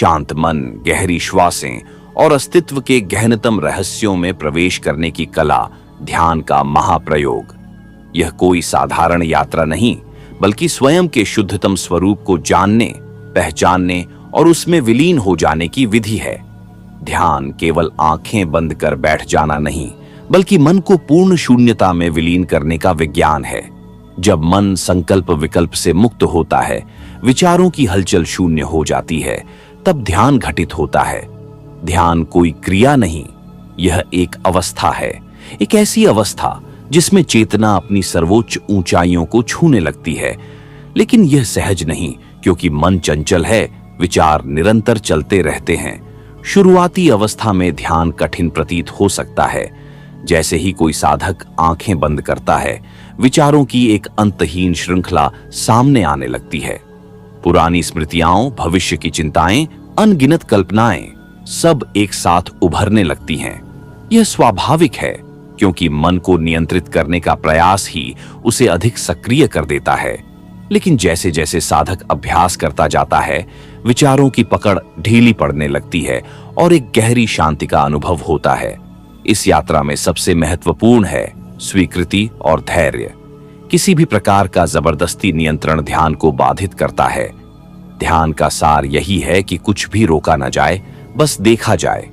शांत मन, गहरी श्वासें और अस्तित्व के गहनतम रहस्यों में प्रवेश करने की कला ध्यान का महाप्रयोग। यह कोई साधारण यात्रा नहीं, बल्कि स्वयं के शुद्धतम स्वरूप को जानने, पहचानने और उसमें विलीन हो जाने की विधि है। ध्यान केवल आंखें बंद कर बैठ जाना नहीं, बल्कि मन को पूर्ण शून्यता में विलीन करने का विज्ञान है। जब मन संकल्प विकल्प से मुक्त होता है, विचारों की हलचल शून्य हो जाती है, तब ध्यान घटित होता है। ध्यान कोई क्रिया नहीं, यह एक अवस्था है, एक ऐसी अवस्था जिसमें चेतना अपनी सर्वोच्च ऊंचाइयों को छूने लगती है। लेकिन यह सहज नहीं, क्योंकि मन चंचल है, विचार निरंतर चलते रहते हैं। शुरुआती अवस्था में ध्यान कठिन प्रतीत हो सकता है। जैसे ही कोई साधक आंखें बंद करता है, विचारों की एक अंतहीन श्रृंखला सामने आने लगती है। पुरानी स्मृतियां, भविष्य की चिंताएं, अनगिनत कल्पनाएं सब एक साथ उभरने लगती हैं। यह स्वाभाविक है, क्योंकि मन को नियंत्रित करने का प्रयास ही उसे अधिक सक्रिय कर देता है। लेकिन जैसे जैसे साधक अभ्यास करता जाता है, विचारों की पकड़ ढीली पड़ने लगती है और एक गहरी शांति का अनुभव होता है। इस यात्रा में सबसे महत्वपूर्ण है स्वीकृति और धैर्य। किसी भी प्रकार का जबरदस्ती नियंत्रण ध्यान को बाधित करता है। ध्यान का सार यही है कि कुछ भी रोका न जाए, बस देखा जाए।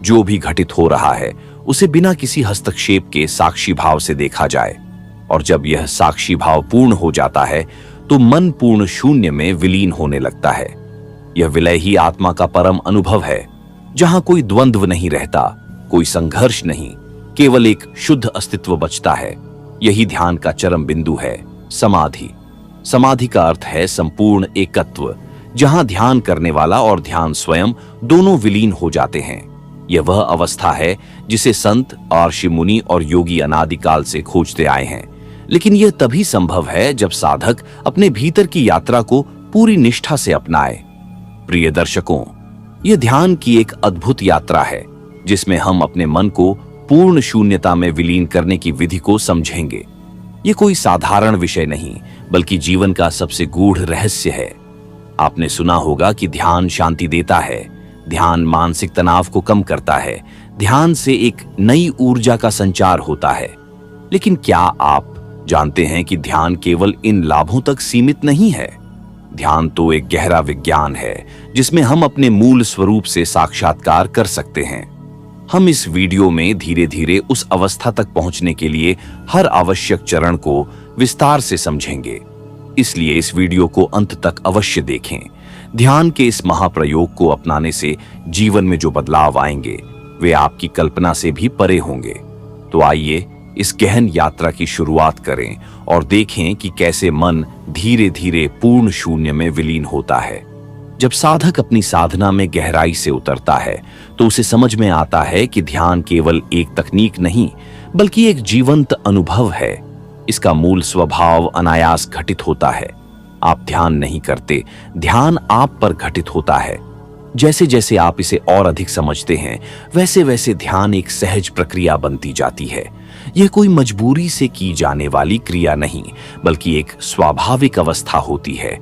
जो भी घटित हो रहा है उसे बिना किसी हस्तक्षेप के साक्षी भाव से देखा जाए। और जब यह साक्षी भाव पूर्ण हो जाता है, तो मन पूर्ण शून्य में विलीन होने लगता है। यह विलय ही आत्मा का परम अनुभव है, जहां कोई द्वंद्व नहीं रहता, कोई संघर्ष नहीं, केवल एक शुद्ध अस्तित्व बचता है। यही ध्यान का चरम बिंदु है, समाधि। समाधि का अर्थ है संपूर्ण एकत्व, जहां ध्यान करने वाला और ध्यान स्वयं दोनों विलीन हो जाते हैं। यह वह अवस्था है जिसे संत, ऋषि मुनि और योगी अनादिकाल से खोजते आए हैं। लेकिन यह तभी संभव है जब साधक अपने भीतर की यात्रा को पूरी निष्ठा से अपनाए। प्रिय दर्शकों, यह ध्यान की एक अद्भुत यात्रा है, जिसमें हम अपने मन को पूर्ण शून्यता में विलीन करने की विधि को समझेंगे। यह कोई साधारण विषय नहीं, बल्कि जीवन का सबसे गूढ़ रहस्य है। आपने सुना होगा कि ध्यान शांति देता है, ध्यान मानसिक तनाव को कम करता है, ध्यान से एक नई ऊर्जा का संचार होता है। लेकिन क्या आप जानते हैं कि ध्यान केवल इन लाभों तक सीमित नहीं है? ध्यान तो एक गहरा विज्ञान है, जिसमें हम अपने मूल स्वरूप से साक्षात्कार कर सकते हैं। हम इस वीडियो में धीरे धीरे उस अवस्था तक पहुंचने के लिए हर आवश्यक चरण को विस्तार से समझेंगे। इसलिए इस वीडियो को अंत तक अवश्य देखें। ध्यान के इस महाप्रयोग को अपनाने से जीवन में जो बदलाव आएंगे, वे आपकी कल्पना से भी परे होंगे। तो आइए इस गहन यात्रा की शुरुआत करें और देखें कि कैसे मन धीरे धीरे पूर्ण शून्य में विलीन होता है। जब साधक अपनी साधना में गहराई से उतरता है, तो उसे समझ में आता है कि ध्यान केवल एक तकनीक नहीं, बल्कि एक जीवंत अनुभव है। इसका मूल स्वभाव अनायास घटित होता है। आप ध्यान नहीं करते, ध्यान आप पर घटित होता है। जैसे जैसे आप इसे और अधिक समझते हैं, वैसे वैसे ध्यान एक सहज प्रक्रिया बनती जाती है। यह कोई मजबूरी से की जाने वाली क्रिया नहीं, बल्कि एक स्वाभाविक अवस्था होती है।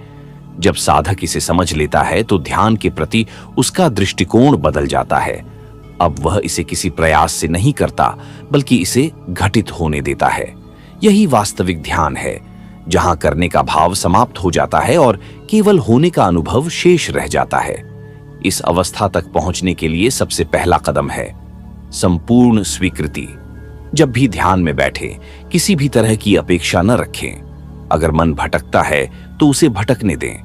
जब साधक इसे समझ लेता है, तो ध्यान के प्रति उसका दृष्टिकोण बदल जाता है। अब वह इसे किसी प्रयास से नहीं करता, बल्कि इसे घटित होने देता है। यही वास्तविक ध्यान है, जहां करने का भाव समाप्त हो जाता है और केवल होने का अनुभव शेष रह जाता है। इस अवस्था तक पहुंचने के लिए सबसे पहला कदम है संपूर्ण स्वीकृति। जब भी ध्यान में बैठे, किसी भी तरह की अपेक्षा न रखें। अगर मन भटकता है तो उसे भटकने दें।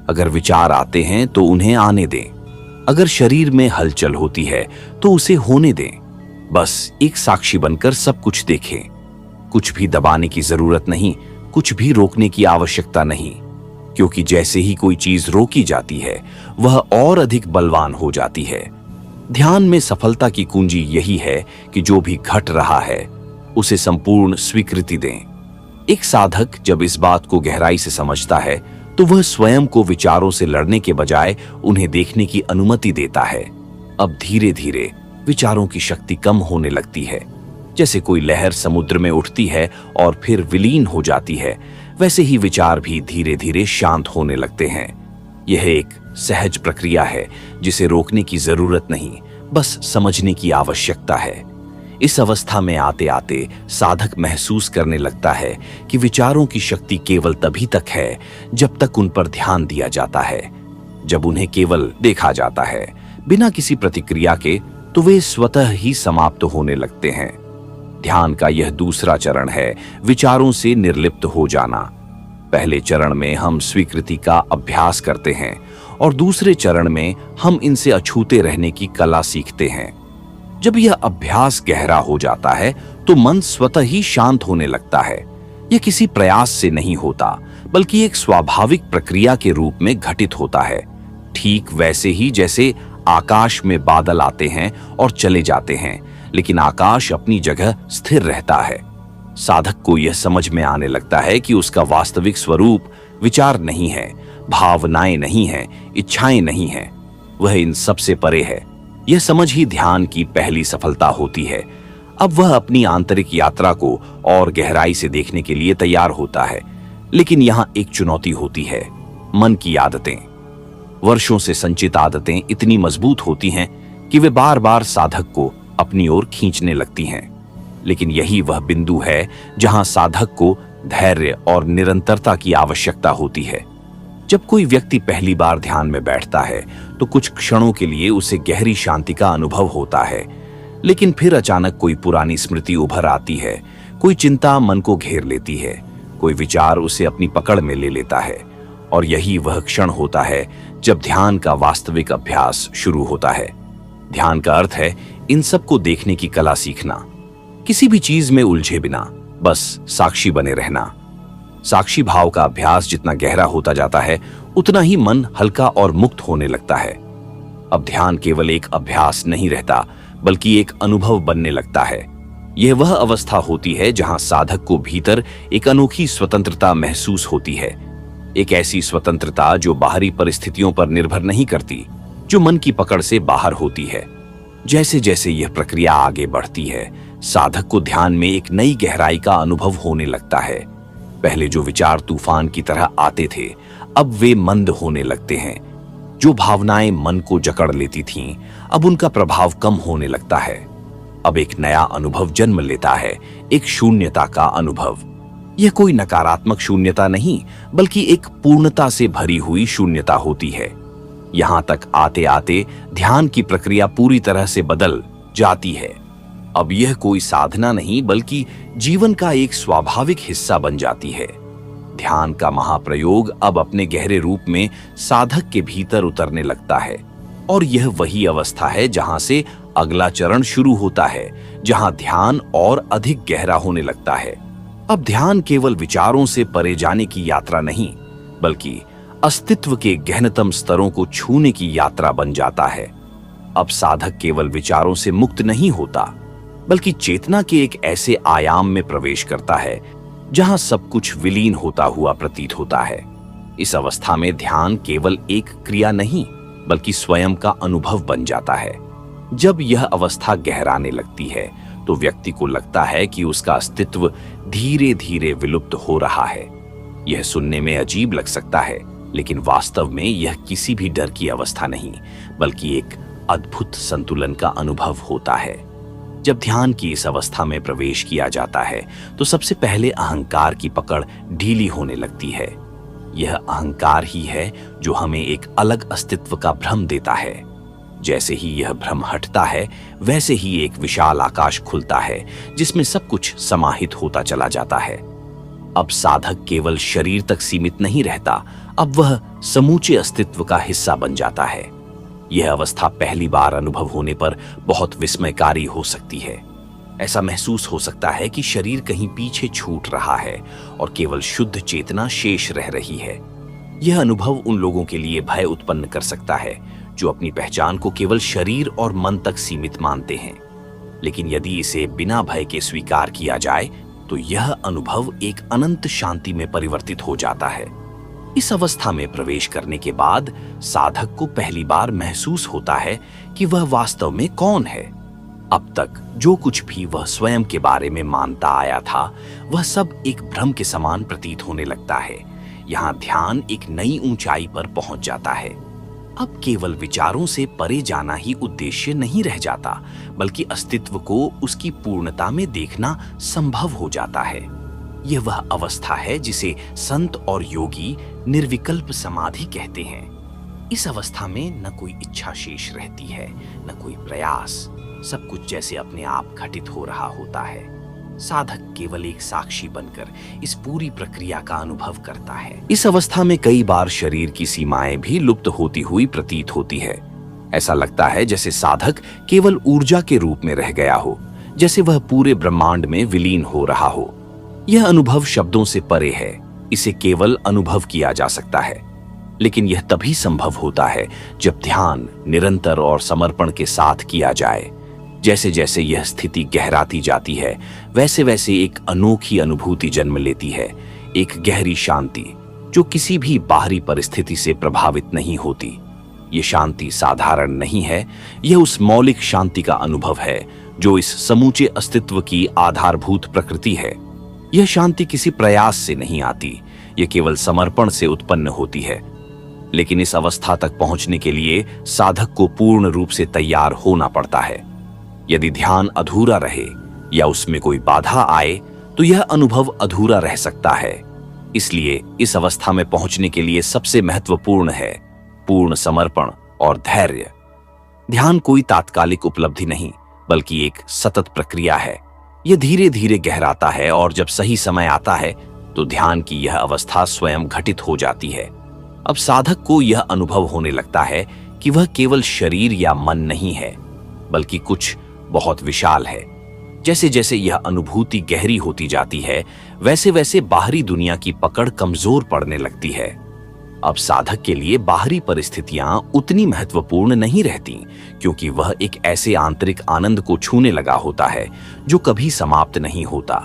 अगर विचार आते हैं तो उन्हें आने दें। अगर शरीर में हलचल होती है तो उसे होने दें। बस एक साक्षी बनकर सब कुछ देखें। कुछ भी दबाने की जरूरत नहीं, कुछ भी रोकने की आवश्यकता नहीं, क्योंकि जैसे ही कोई चीज रोकी जाती है, वह और अधिक बलवान हो जाती है। ध्यान में सफलता की कुंजी यही है कि जो भी घट रहा है, उसे संपूर्ण स्वीकृति दें। एक साधक जब इस बात को गहराई से समझता है, तो वह स्वयं को विचारों से लड़ने के बजाय उन्हें देखने की अनुमति देता है। अब धीरे धीरे विचारों की शक्ति कम होने लगती है। जैसे कोई लहर समुद्र में उठती है और फिर विलीन हो जाती है, वैसे ही विचार भी धीरे धीरे शांत होने लगते हैं। यह एक सहज प्रक्रिया है जिसे रोकने की जरूरत नहीं, बस समझने की आवश्यकता है। इस अवस्था में आते आते साधक महसूस करने लगता है कि विचारों की शक्ति केवल तभी तक है जब तक उन पर ध्यान दिया जाता है। जब उन्हें केवल देखा जाता है बिना किसी प्रतिक्रिया के, तो वे स्वतः ही समाप्त होने लगते हैं। ध्यान का यह दूसरा चरण है विचारों से निर्लिप्त हो जाना। पहले चरण में हम स्वीकृति का अभ्यास करते हैं और दूसरे चरण में हम इनसे अछूते रहने की कला सीखते हैं। जब यह अभ्यास गहरा हो जाता है तो मन स्वतः ही शांत होने लगता है। यह किसी प्रयास से नहीं होता, बल्कि एक स्वाभाविक प्रक्रिया के रूप में घटित होता है, ठीक वैसे ही जैसे आकाश में बादल आते हैं और चले जाते हैं, लेकिन आकाश अपनी जगह स्थिर रहता है। साधक को यह समझ में आने लगता है कि उसका वास्तविक स्वरूप विचार नहीं है, भावनाएं नहीं हैं, इच्छाएं नहीं हैं, वह इन सब से परे है। यह समझ ही ध्यान की पहली सफलता होती है। अब वह अपनी आंतरिक यात्रा को और गहराई से देखने के लिए तैयार होता है। लेकिन यहां एक चुनौती होती है, मन की आदतें। वर्षों से संचित आदतें इतनी मजबूत होती हैं कि वे बार बार साधक को अपनी ओर खींचने लगती हैं। लेकिन यही वह बिंदु है जहां साधक को धैर्य और निरंतरता की आवश्यकता होती है। जब कोई व्यक्ति पहली बार ध्यान में बैठता है तो कुछ क्षणों के लिए उसे गहरी शांति का अनुभव होता है, लेकिन फिर अचानक कोई पुरानी स्मृति उभर आती है, कोई चिंता मन को घेर लेती है, कोई विचार उसे अपनी पकड़ में ले लेता है। और यही वह क्षण होता है जब ध्यान का वास्तविक अभ्यास शुरू होता है। ध्यान का अर्थ है इन सब को देखने की कला सीखना, किसी भी चीज में उलझे बिना बस साक्षी बने रहना। साक्षी भाव का अभ्यास जितना गहरा होता जाता है उतना ही मन हल्का और मुक्त होने लगता है। अब ध्यान केवल एक अभ्यास नहीं रहता, बल्कि एक अनुभव बनने लगता है। यह वह अवस्था होती है जहां साधक को भीतर एक अनोखी स्वतंत्रता महसूस होती है, एक ऐसी स्वतंत्रता जो बाहरी परिस्थितियों पर निर्भर नहीं करती, जो मन की पकड़ से बाहर होती है। जैसे जैसे यह प्रक्रिया आगे बढ़ती है, साधक को ध्यान में एक नई गहराई का अनुभव होने लगता है। पहले जो विचार तूफान की तरह आते थे, अब वे मंद होने लगते हैं। जो भावनाएं मन को जकड़ लेती थीं, अब उनका प्रभाव कम होने लगता है। अब एक नया अनुभव जन्म लेता है, एक शून्यता का अनुभव। यह कोई नकारात्मक शून्यता नहीं, बल्कि एक पूर्णता से भरी हुई शून्यता होती है। यहां तक आते आते ध्यान की प्रक्रिया पूरी तरह से बदल जाती है। अब यह कोई साधना नहीं, बल्कि जीवन का एक स्वाभाविक हिस्सा बन जाती है। ध्यान का महाप्रयोग अब अपने गहरे रूप में साधक के भीतर उतरने लगता है। और यह वही अवस्था है जहां से अगला चरण शुरू होता है, जहां ध्यान और अधिक गहरा होने लगता है। अब ध्यान केवल विचारों से परे जाने की यात्रा नहीं, बल्कि अस्तित्व के गहनतम स्तरों को छूने की यात्रा बन जाता है। अब साधक केवल विचारों से मुक्त नहीं होता, बल्कि चेतना के एक ऐसे आयाम में प्रवेश करता है जहां सब कुछ विलीन होता हुआ प्रतीत होता है। इस अवस्था में ध्यान केवल एक क्रिया नहीं, बल्कि स्वयं का अनुभव बन जाता है। जब यह अवस्था गहराने लगती है तो व्यक्ति को लगता है कि उसका अस्तित्व धीरे धीरे विलुप्त हो रहा है। यह सुनने में अजीब लग सकता है, लेकिन वास्तव में यह किसी भी डर की अवस्था नहीं, बल्कि एक अद्भुत संतुलन का अनुभव होता है। जब ध्यान की इस अवस्था में प्रवेश किया जाता है तो सबसे पहले अहंकार की पकड़ ढीली होने लगती है। यह अहंकार ही है जो हमें एक अलग अस्तित्व का भ्रम देता है। जैसे ही यह भ्रम हटता है, वैसे ही एक विशाल आकाश खुलता है जिसमें सब कुछ समाहित होता चला जाता है। अब साधक केवल शरीर तक सीमित नहीं रहता, अब वह समूचे अस्तित्व का हिस्सा बन जाता है। यह अवस्था पहली बार अनुभव होने पर बहुत विस्मयकारी हो सकती है। ऐसा महसूस हो सकता है कि शरीर कहीं पीछे छूट रहा है और केवल शुद्ध चेतना शेष रह रही है। यह अनुभव उन लोगों के लिए भय उत्पन्न कर सकता है जो अपनी पहचान को केवल शरीर और मन तक सीमित मानते हैं। लेकिन यदि इसे बिना भय के स्वीकार किया जाए तो यह अनुभव एक अनंत शांति में परिवर्तित हो जाता है। इस अवस्था में प्रवेश करने के बाद साधक को पहली बार महसूस होता है कि वह वास्तव में कौन है। अब तक जो कुछ भी वह स्वयं के बारे में मानता आया था, वह सब एक भ्रम के समान प्रतीत होने लगता है। यहाँ ध्यान एक नई ऊंचाई पर पहुंच जाता है। अब केवल विचारों से परे जाना ही उद्देश्य नहीं रह जाता, बल्कि अस्तित्व को उसकी पूर्णता में देखना संभव हो जाता है। यह वह अवस्था है जिसे संत और योगी निर्विकल्प समाधि कहते हैं। इस अवस्था में न कोई इच्छा शेष रहती है, न कोई प्रयास, सब कुछ जैसे अपने आप घटित हो रहा होता है। साधक केवल एक साक्षी बनकर इस पूरी प्रक्रिया का अनुभव करता है। इस अवस्था में कई बार शरीर की सीमाएं भी लुप्त होती हुई प्रतीत होती है। ऐसा लगता है जैसे साधक केवल ऊर्जा के रूप में रह गया हो, जैसे वह पूरे ब्रह्मांड में विलीन हो रहा हो। यह अनुभव शब्दों से परे है, इसे केवल अनुभव किया जा सकता है। लेकिन यह तभी संभव होता है जब ध्यान निरंतर और समर्पण के साथ किया जाए। जैसे जैसे यह स्थिति गहराती जाती है, वैसे वैसे एक अनोखी अनुभूति जन्म लेती है, एक गहरी शांति जो किसी भी बाहरी परिस्थिति से प्रभावित नहीं होती। ये शांति साधारण नहीं है, यह उस मौलिक शांति का अनुभव है जो इस समूचे अस्तित्व की आधारभूत प्रकृति है। यह शांति किसी प्रयास से नहीं आती, यह केवल समर्पण से उत्पन्न होती है। लेकिन इस अवस्था तक पहुंचने के लिए साधक को पूर्ण रूप से तैयार होना पड़ता है। यदि ध्यान अधूरा रहे या उसमें कोई बाधा आए तो यह अनुभव अधूरा रह सकता है। इसलिए इस अवस्था में पहुंचने के लिए सबसे महत्वपूर्ण है पूर्ण समर्पण और धैर्य। ध्यान कोई तात्कालिक उपलब्धि नहीं, बल्कि एक सतत प्रक्रिया है। यह धीरे धीरे गहराता है और जब सही समय आता है तो ध्यान की यह अवस्था स्वयं घटित हो जाती है। अब साधक को यह अनुभव होने लगता है कि वह केवल शरीर या मन नहीं है, बल्कि कुछ बहुत विशाल है। जैसे जैसे यह अनुभूति गहरी होती जाती है, वैसे वैसे बाहरी दुनिया की पकड़ कमजोर पड़ने लगती है। अब साधक के लिए बाहरी परिस्थितियां उतनी महत्वपूर्ण नहीं रहती, क्योंकि वह एक ऐसे आंतरिक आनंद को छूने लगा होता है जो कभी समाप्त नहीं होता।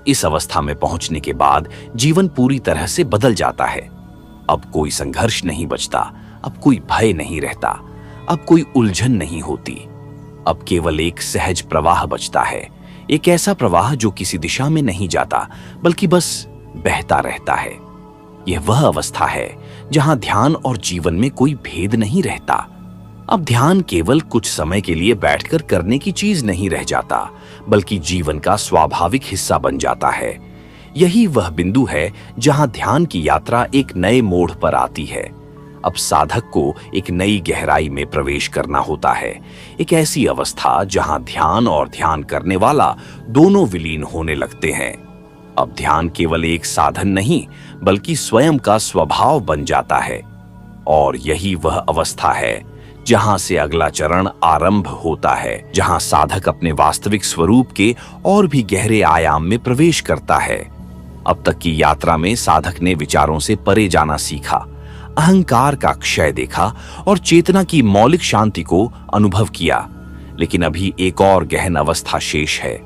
इस अवस्था में पहुंचने के बाद जीवन पूरी तरह से बदल जाता है। अब कोई संघर्ष नहीं बचता, अब कोई भय नहीं रहता, अब कोई उलझन नहीं होती। अब केवल एक सहज प्रवाह बचता है, एक ऐसा प्रवाह जो किसी दिशा में नहीं जाता, बल्कि बस बहता रहता है। यह वह अवस्था है जहां ध्यान और जीवन में कोई भेद नहीं रहता। अब ध्यान केवल कुछ समय के लिए बैठकर करने की चीज नहीं रह जाता, बल्कि जीवन का स्वाभाविक हिस्सा बन जाता है। यही वह बिंदु है जहां ध्यान की यात्रा एक नए मोड़ पर आती है। अब साधक को एक नई गहराई में प्रवेश करना होता है, एक ऐसी अवस्था जहां ध्यान और ध्यान करने वाला दोनों विलीन होने लगते हैं। अब ध्यान केवल एक साधन नहीं, बल्कि स्वयं का स्वभाव बन जाता है। और यही वह अवस्था है जहां से अगला चरण आरंभ होता है, जहां साधक अपने वास्तविक स्वरूप के और भी गहरे आयाम में प्रवेश करता है। अब तक की यात्रा में साधक ने विचारों से परे जाना सीखा, अहंकार का क्षय देखा और चेतना की मौलिक शांति को अनुभव किया। लेकिन अभी एक और गहन अवस्था शेष है,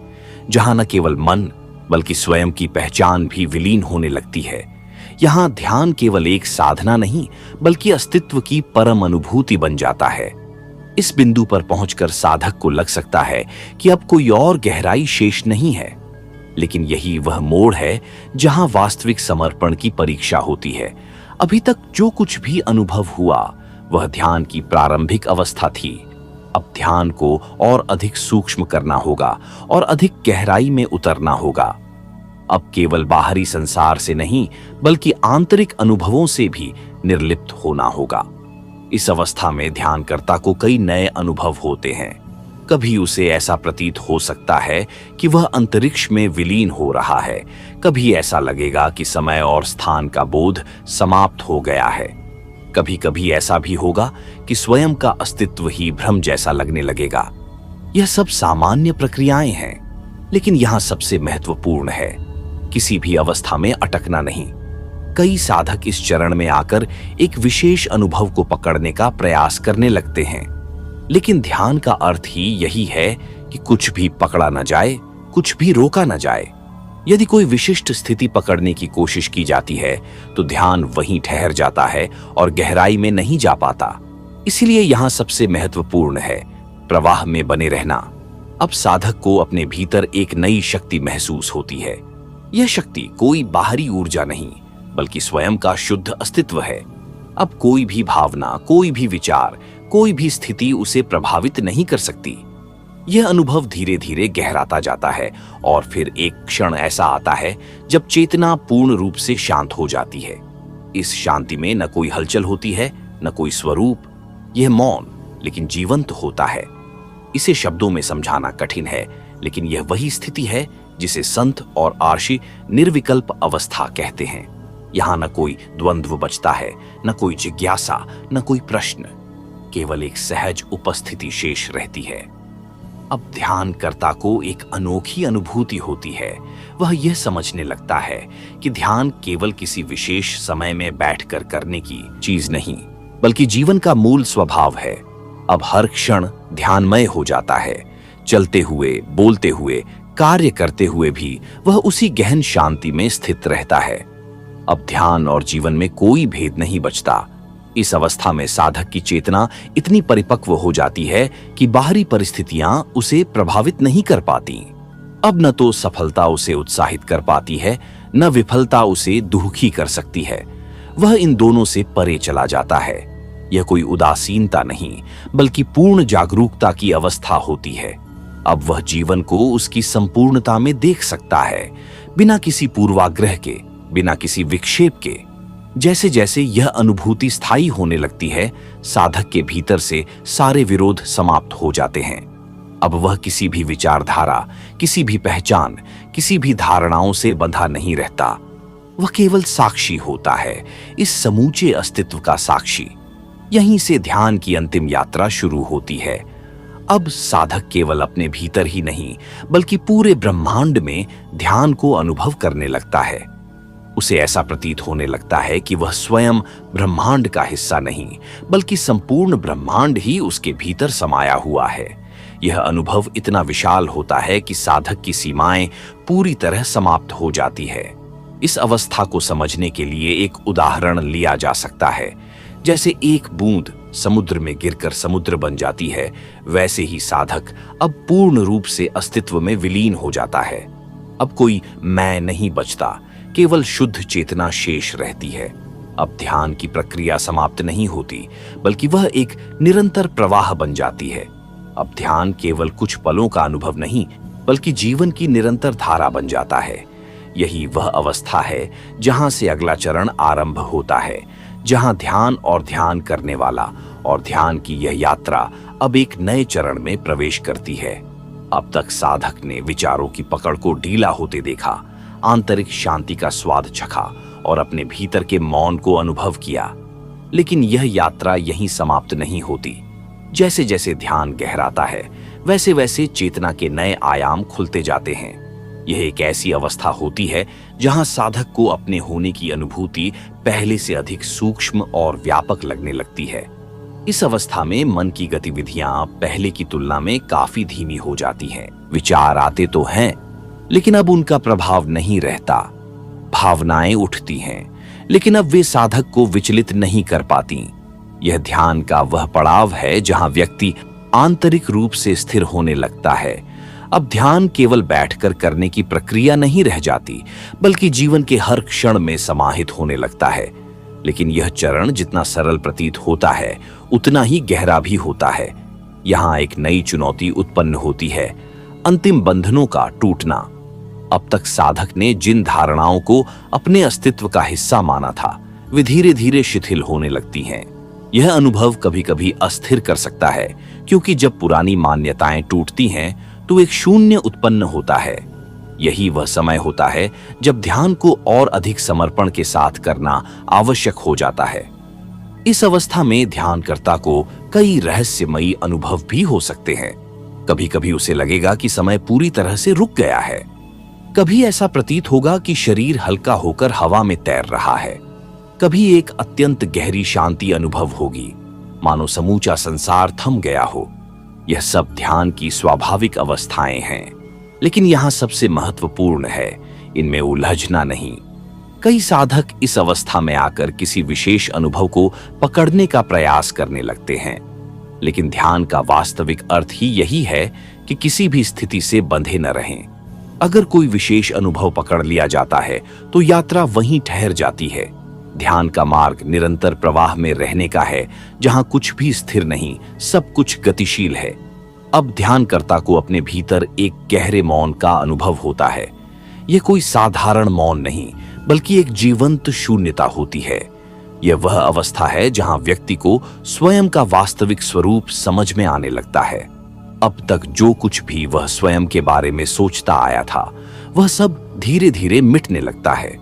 जहां न केवल मन बल्कि स्वयं की पहचान भी विलीन होने लगती है। यहां ध्यान केवल एक साधना नहीं, बल्कि अस्तित्व की परम अनुभूति बन जाता है। इस बिंदु पर पहुंचकर साधक को लग सकता है कि अब कोई और गहराई शेष नहीं है। लेकिन यही वह मोड़ है जहां वास्तविक समर्पण की परीक्षा होती है। अभी तक जो कुछ भी अनुभव हुआ वह ध्यान की प्रारंभिक अवस्था थी। अब ध्यान को और अधिक सूक्ष्म करना होगा और अधिक गहराई में उतरना होगा। अब केवल बाहरी संसार से नहीं, बल्कि आंतरिक अनुभवों से भी निर्लिप्त होना होगा। इस अवस्था में ध्यानकर्ता को कई नए अनुभव होते हैं। कभी उसे ऐसा प्रतीत हो सकता है कि वह अंतरिक्ष में विलीन हो रहा है, कभी ऐसा लगेगा कि समय और स्थान का बोध समाप्त हो गया है। कभी कभी ऐसा भी होगा कि स्वयं का अस्तित्व ही भ्रम जैसा लगने लगेगा। यह सब सामान्य प्रक्रियाएं हैं, लेकिन यहां सबसे महत्वपूर्ण है किसी भी अवस्था में अटकना नहीं। कई साधक इस चरण में आकर एक विशेष अनुभव को पकड़ने का प्रयास करने लगते हैं, लेकिन ध्यान का अर्थ ही यही है कि कुछ भी पकड़ा न जाए, कुछ भी रोका न जाए। यदि कोई विशिष्ट स्थिति पकड़ने की कोशिश की जाती है तो ध्यान वहीं ठहर जाता है और गहराई में नहीं जा पाता। इसीलिए यहां सबसे महत्वपूर्ण है प्रवाह में बने रहना। अब साधक को अपने भीतर एक नई शक्ति महसूस होती है। यह शक्ति कोई बाहरी ऊर्जा नहीं, बल्कि स्वयं का शुद्ध अस्तित्व है। अब कोई भी भावना, कोई भी विचार, कोई भी स्थिति उसे प्रभावित नहीं कर सकती। यह अनुभव धीरे धीरे गहराता जाता है और फिर एक क्षण ऐसा आता है जब चेतना पूर्ण रूप से शांत हो जाती है। इस शांति में न कोई हलचल होती है, न कोई स्वरूप। यह मौन लेकिन जीवंत होता है। इसे शब्दों में समझाना कठिन है, लेकिन यह वही स्थिति है जिसे संत और आर्षि निर्विकल्प अवस्था कहते हैं। यहां न कोई द्वंद्व बचता है, न कोई जिज्ञासा, न कोई प्रश्न, केवल एक सहज उपस्थिति शेष रहती है। अब ध्यानकर्ता को एक अनोखी अनुभूति होती है। वह यह समझने लगता है कि ध्यान केवल किसी विशेष समय में बैठकर करने की चीज नहीं, बल्कि जीवन का मूल स्वभाव है। अब हर क्षण ध्यानमय हो जाता है। चलते हुए, बोलते हुए, कार्य करते हुए भी वह उसी गहन शांति में स्थित रहता है। अब ध्यान और जीवन में कोई भेद नहीं बचता। इस अवस्था में साधक की चेतना इतनी परिपक्व हो जाती है कि बाहरी परिस्थितियां उसे प्रभावित नहीं कर पाती। अब न तो सफलता उसे उत्साहित कर पाती है, न विफलता उसे दुखी कर सकती है। वह इन दोनों से परे चला जाता है। यह कोई उदासीनता नहीं, बल्कि पूर्ण जागरूकता की अवस्था होती है। अब वह जीवन को उसकी संपूर्णता में देख सकता है, बिना किसी पूर्वाग्रह के, बिना किसी विक्षेप के। जैसे जैसे यह अनुभूति स्थायी होने लगती है, साधक के भीतर से सारे विरोध समाप्त हो जाते हैं। अब वह किसी भी विचारधारा, किसी भी पहचान, किसी भी धारणाओं से बंधा नहीं रहता। वह केवल साक्षी होता है, इस समूचे अस्तित्व का साक्षी। यहीं से ध्यान की अंतिम यात्रा शुरू होती है। अब साधक केवल अपने भीतर ही नहीं, बल्कि पूरे ब्रह्मांड में ध्यान को अनुभव करने लगता है। उसे ऐसा प्रतीत होने लगता है कि वह स्वयं ब्रह्मांड का हिस्सा नहीं, बल्कि संपूर्ण ब्रह्मांड ही उसके भीतर समाया हुआ है। यह अनुभव इतना विशाल होता है कि साधक की सीमाएं पूरी तरह समाप्त हो जाती है। इस अवस्था को समझने के लिए एक उदाहरण लिया जा सकता है। जैसे एक बूंद समुद्र में गिरकर समुद्र बन जाती है, वैसे ही साधक अब पूर्ण रूप से अस्तित्व में विलीन हो जाता है। अब कोई मैं नहीं बचता, केवल शुद्ध चेतना शेष रहती है। अब ध्यान की प्रक्रिया समाप्त नहीं होती, बल्कि वह एक निरंतर प्रवाह बन जाती है। अब ध्यान केवल कुछ पलों का अनुभव नहीं, बल्कि जीवन की निरंतर धारा बन जाता है। यही वह अवस्था है जहां से अगला चरण आरंभ होता है, जहां ध्यान और ध्यान करने वाला और ध्यान की यह यात्रा अब एक नए चरण में प्रवेश करती है। अब तक साधक ने विचारों की पकड़ को ढीला होते देखा, आंतरिक शांति का स्वाद चखा और अपने भीतर के मौन को अनुभव किया। लेकिन यह यात्रा यहीं समाप्त नहीं होती। जैसे जैसे ध्यान गहराता है, वैसे वैसे चेतना के नए आयाम खुलते जाते हैं। यह एक ऐसी अवस्था होती है जहां साधक को अपने होने की अनुभूति पहले से अधिक सूक्ष्म और व्यापक लगने लगती है। इस अवस्था में मन की गतिविधियां पहले की तुलना में काफी धीमी हो जाती हैं। विचार आते तो हैं, लेकिन अब उनका प्रभाव नहीं रहता। भावनाएं उठती हैं, लेकिन अब वे साधक को विचलित नहीं कर पाती। यह ध्यान का वह पड़ाव है जहां व्यक्ति आंतरिक रूप से स्थिर होने लगता है। अब ध्यान केवल बैठकर करने की प्रक्रिया नहीं रह जाती, बल्कि जीवन के हर क्षण में समाहित होने लगता है। लेकिन यह चरण जितना सरल प्रतीत होता है, उतना ही गहरा भी होता है। यहाँ एक नई चुनौती उत्पन्न होती है, अंतिम बंधनों का टूटना। अब तक साधक ने जिन धारणाओं को अपने अस्तित्व का हिस्सा माना था, वे धीरे धीरे शिथिल होने लगती हैं। यह अनुभव कभी कभी अस्थिर कर सकता है, क्योंकि जब पुरानी मान्यताएं टूटती हैं तो एक शून्य उत्पन्न होता है। यही वह समय होता है जब ध्यान को और अधिक समर्पण के साथ करना आवश्यक हो जाता है। इस अवस्था में ध्यानकर्ता को कई रहस्यमयी अनुभव भी हो सकते हैं। कभी कभी उसे लगेगा कि समय पूरी तरह से रुक गया है। कभी ऐसा प्रतीत होगा कि शरीर हल्का होकर हवा में तैर रहा है। कभी एक अत्यंत गहरी शांति अनुभव होगी, मानो समूचा संसार थम गया हो। यह सब ध्यान की स्वाभाविक अवस्थाएं हैं, लेकिन यहाँ सबसे महत्वपूर्ण है, इनमें उलझना नहीं। कई साधक इस अवस्था में आकर किसी विशेष अनुभव को पकड़ने का प्रयास करने लगते हैं, लेकिन ध्यान का वास्तविक अर्थ ही यही है कि किसी भी स्थिति से बंधे न रहें। अगर कोई विशेष अनुभव पकड़ लिया जाता है तो यात्रा वहीं ठहर जाती है। ध्यान का मार्ग निरंतर प्रवाह में रहने का है, जहां कुछ भी स्थिर नहीं, सब कुछ गतिशील है। अब ध्यानकर्ता को अपने भीतर एक गहरे मौन का अनुभव होता है। यह कोई साधारण मौन नहीं, बल्कि एक जीवंत शून्यता होती है। यह वह अवस्था है जहां व्यक्ति को स्वयं का वास्तविक स्वरूप समझ में आने लगता है। अब तक जो कुछ भी वह स्वयं के बारे में सोचता आया था, वह सब धीरे धीरे मिटने लगता है।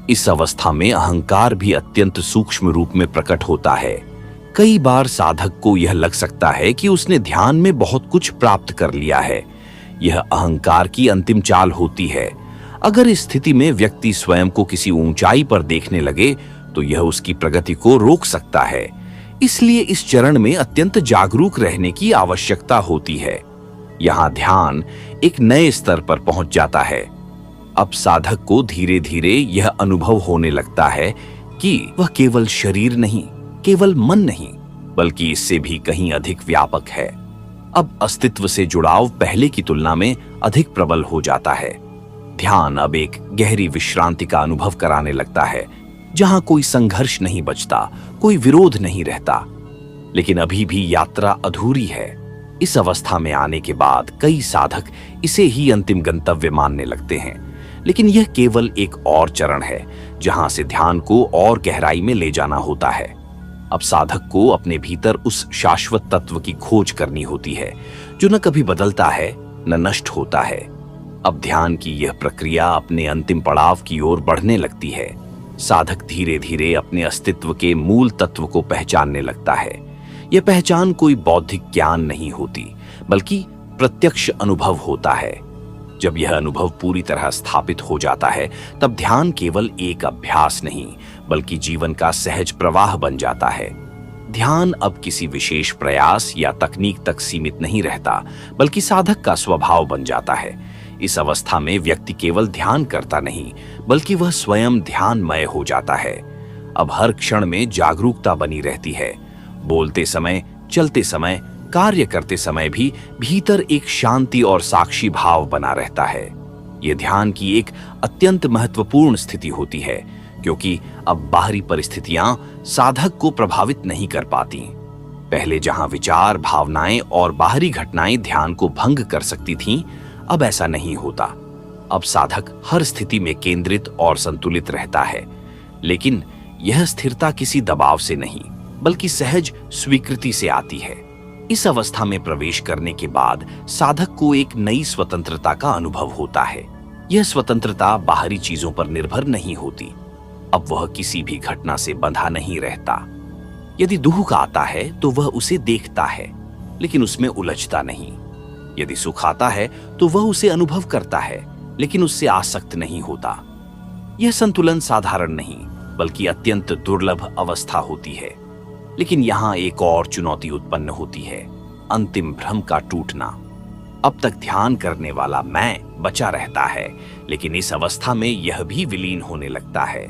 इस अवस्था में अहंकार भी अत्यंत सूक्ष्म रूप में प्रकट होता है। कई बार साधक को यह लग सकता है कि उसने ध्यान में बहुत कुछ प्राप्त कर लिया है। यह अहंकार की अंतिम चाल होती है। अगर इस स्थिति में व्यक्ति स्वयं को किसी ऊंचाई पर देखने लगे तो यह उसकी प्रगति को रोक सकता है। इसलिए इस चरण में अत्यंत जागरूक रहने की आवश्यकता होती है। यहाँ ध्यान एक नए स्तर पर पहुंच जाता है। अब साधक को धीरे धीरे यह अनुभव होने लगता है कि वह केवल शरीर नहीं, केवल मन नहीं, बल्कि इससे भी कहीं अधिक व्यापक है। अब अस्तित्व से जुड़ाव पहले की तुलना में अधिक प्रबल हो जाता है। ध्यान अब एक गहरी विश्रांति का अनुभव कराने लगता है, जहां कोई संघर्ष नहीं बचता, कोई विरोध नहीं रहता। लेकिन अभी भी यात्रा अधूरी है। इस अवस्था में आने के बाद कई साधक इसे ही अंतिम गंतव्य मानने लगते हैं, लेकिन यह केवल एक और चरण है जहां से ध्यान को और गहराई में ले जाना होता है। अब साधक को अपने भीतर उस शाश्वत तत्व की खोज करनी होती है, जो न कभी बदलता है न नष्ट होता है। अब ध्यान की यह प्रक्रिया अपने अंतिम पड़ाव की ओर बढ़ने लगती है। साधक धीरे धीरे अपने अस्तित्व के मूल तत्व को पहचानने लगता है। यह पहचान कोई बौद्धिक ज्ञान नहीं होती, बल्कि प्रत्यक्ष अनुभव होता है। जब यह अनुभव पूरी तरह स्थापित हो जाता है, तब ध्यान केवल एक अभ्यास नहीं, बल्कि जीवन का सहज प्रवाह बन जाता है। ध्यान अब किसी विशेष प्रयास या तकनीक तक सीमित नहीं रहता, बल्कि साधक का स्वभाव बन जाता है। इस अवस्था में व्यक्ति केवल ध्यान करता नहीं, बल्कि वह स्वयं ध्यानमय हो जाता है। अब हर क्षण में जागरूकता बनी रहती है। बोलते समय, चलते समय, कार्य करते समय भी भीतर एक शांति और साक्षी भाव बना रहता है। यह ध्यान की एक अत्यंत महत्वपूर्ण स्थिति होती है, क्योंकि अब बाहरी परिस्थितियां साधक को प्रभावित नहीं कर पाती। पहले जहां विचार, भावनाएं और बाहरी घटनाएं ध्यान को भंग कर सकती थीं, अब ऐसा नहीं होता। अब साधक हर स्थिति में केंद्रित और संतुलित रहता है। लेकिन यह स्थिरता किसी दबाव से नहीं, बल्कि सहज स्वीकृति से आती है। इस अवस्था में प्रवेश करने के बाद साधक को एक नई स्वतंत्रता का अनुभव होता है। यह स्वतंत्रता बाहरी चीजों पर निर्भर नहीं होती। अब वह किसी भी घटना से बंधा नहीं रहता। यदि दुख आता है तो वह उसे देखता है, लेकिन उसमें उलझता नहीं। यदि सुख आता है तो वह उसे अनुभव करता है, लेकिन उससे आसक्त नहीं होता। यह संतुलन साधारण नहीं, बल्कि अत्यंत दुर्लभ अवस्था होती है। लेकिन यहाँ एक और चुनौती उत्पन्न होती है, अंतिम भ्रम का टूटना। अब तक ध्यान करने वाला मैं बचा रहता है, लेकिन इस अवस्था में यह भी विलीन होने लगता है।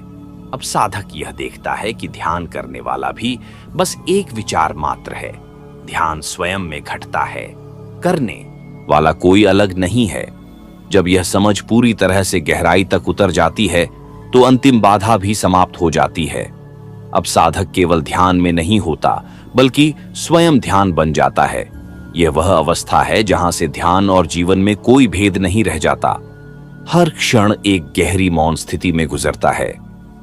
अब साधक यह देखता है कि ध्यान करने वाला भी बस एक विचार मात्र है। ध्यान स्वयं में घटता है, करने वाला कोई अलग नहीं है। जब यह समझ पूरी तरह से गहराई तक उतर जाती है, तो अंतिम बाधा भी समाप्त हो जाती है। अब साधक केवल ध्यान में नहीं होता, बल्कि स्वयं ध्यान बन जाता है। यह वह अवस्था है जहां से ध्यान और जीवन में कोई भेद नहीं रह जाता। हर क्षण एक गहरी मौन स्थिति में गुजरता है।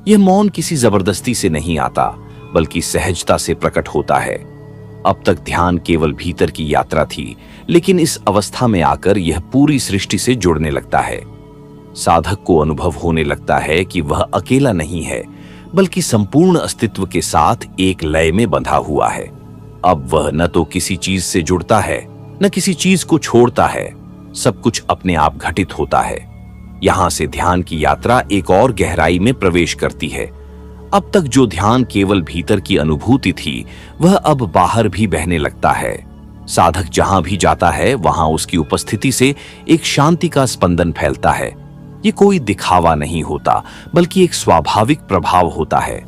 यह मौन किसी जबरदस्ती से नहीं आता, बल्कि सहजता से प्रकट होता है। अब तक ध्यान केवल भीतर की यात्रा थी, लेकिन इस अवस्था में आकर यह पूरी सृष्टि से जुड़ने लगता है। साधक को अनुभव होने लगता है कि वह अकेला नहीं है, बल्कि संपूर्ण अस्तित्व के साथ एक लय में बंधा हुआ है। अब वह न तो किसी चीज से जुड़ता है, न किसी चीज को छोड़ता है। सब कुछ अपने आप घटित होता है। यहां से ध्यान की यात्रा एक और गहराई में प्रवेश करती है। अब तक जो ध्यान केवल भीतर की अनुभूति थी, वह अब बाहर भी बहने लगता है। साधक जहां भी जाता है, वहां उसकी उपस्थिति से एक शांति का स्पंदन फैलता है। ये कोई दिखावा नहीं होता, बल्कि एक स्वाभाविक प्रभाव होता है।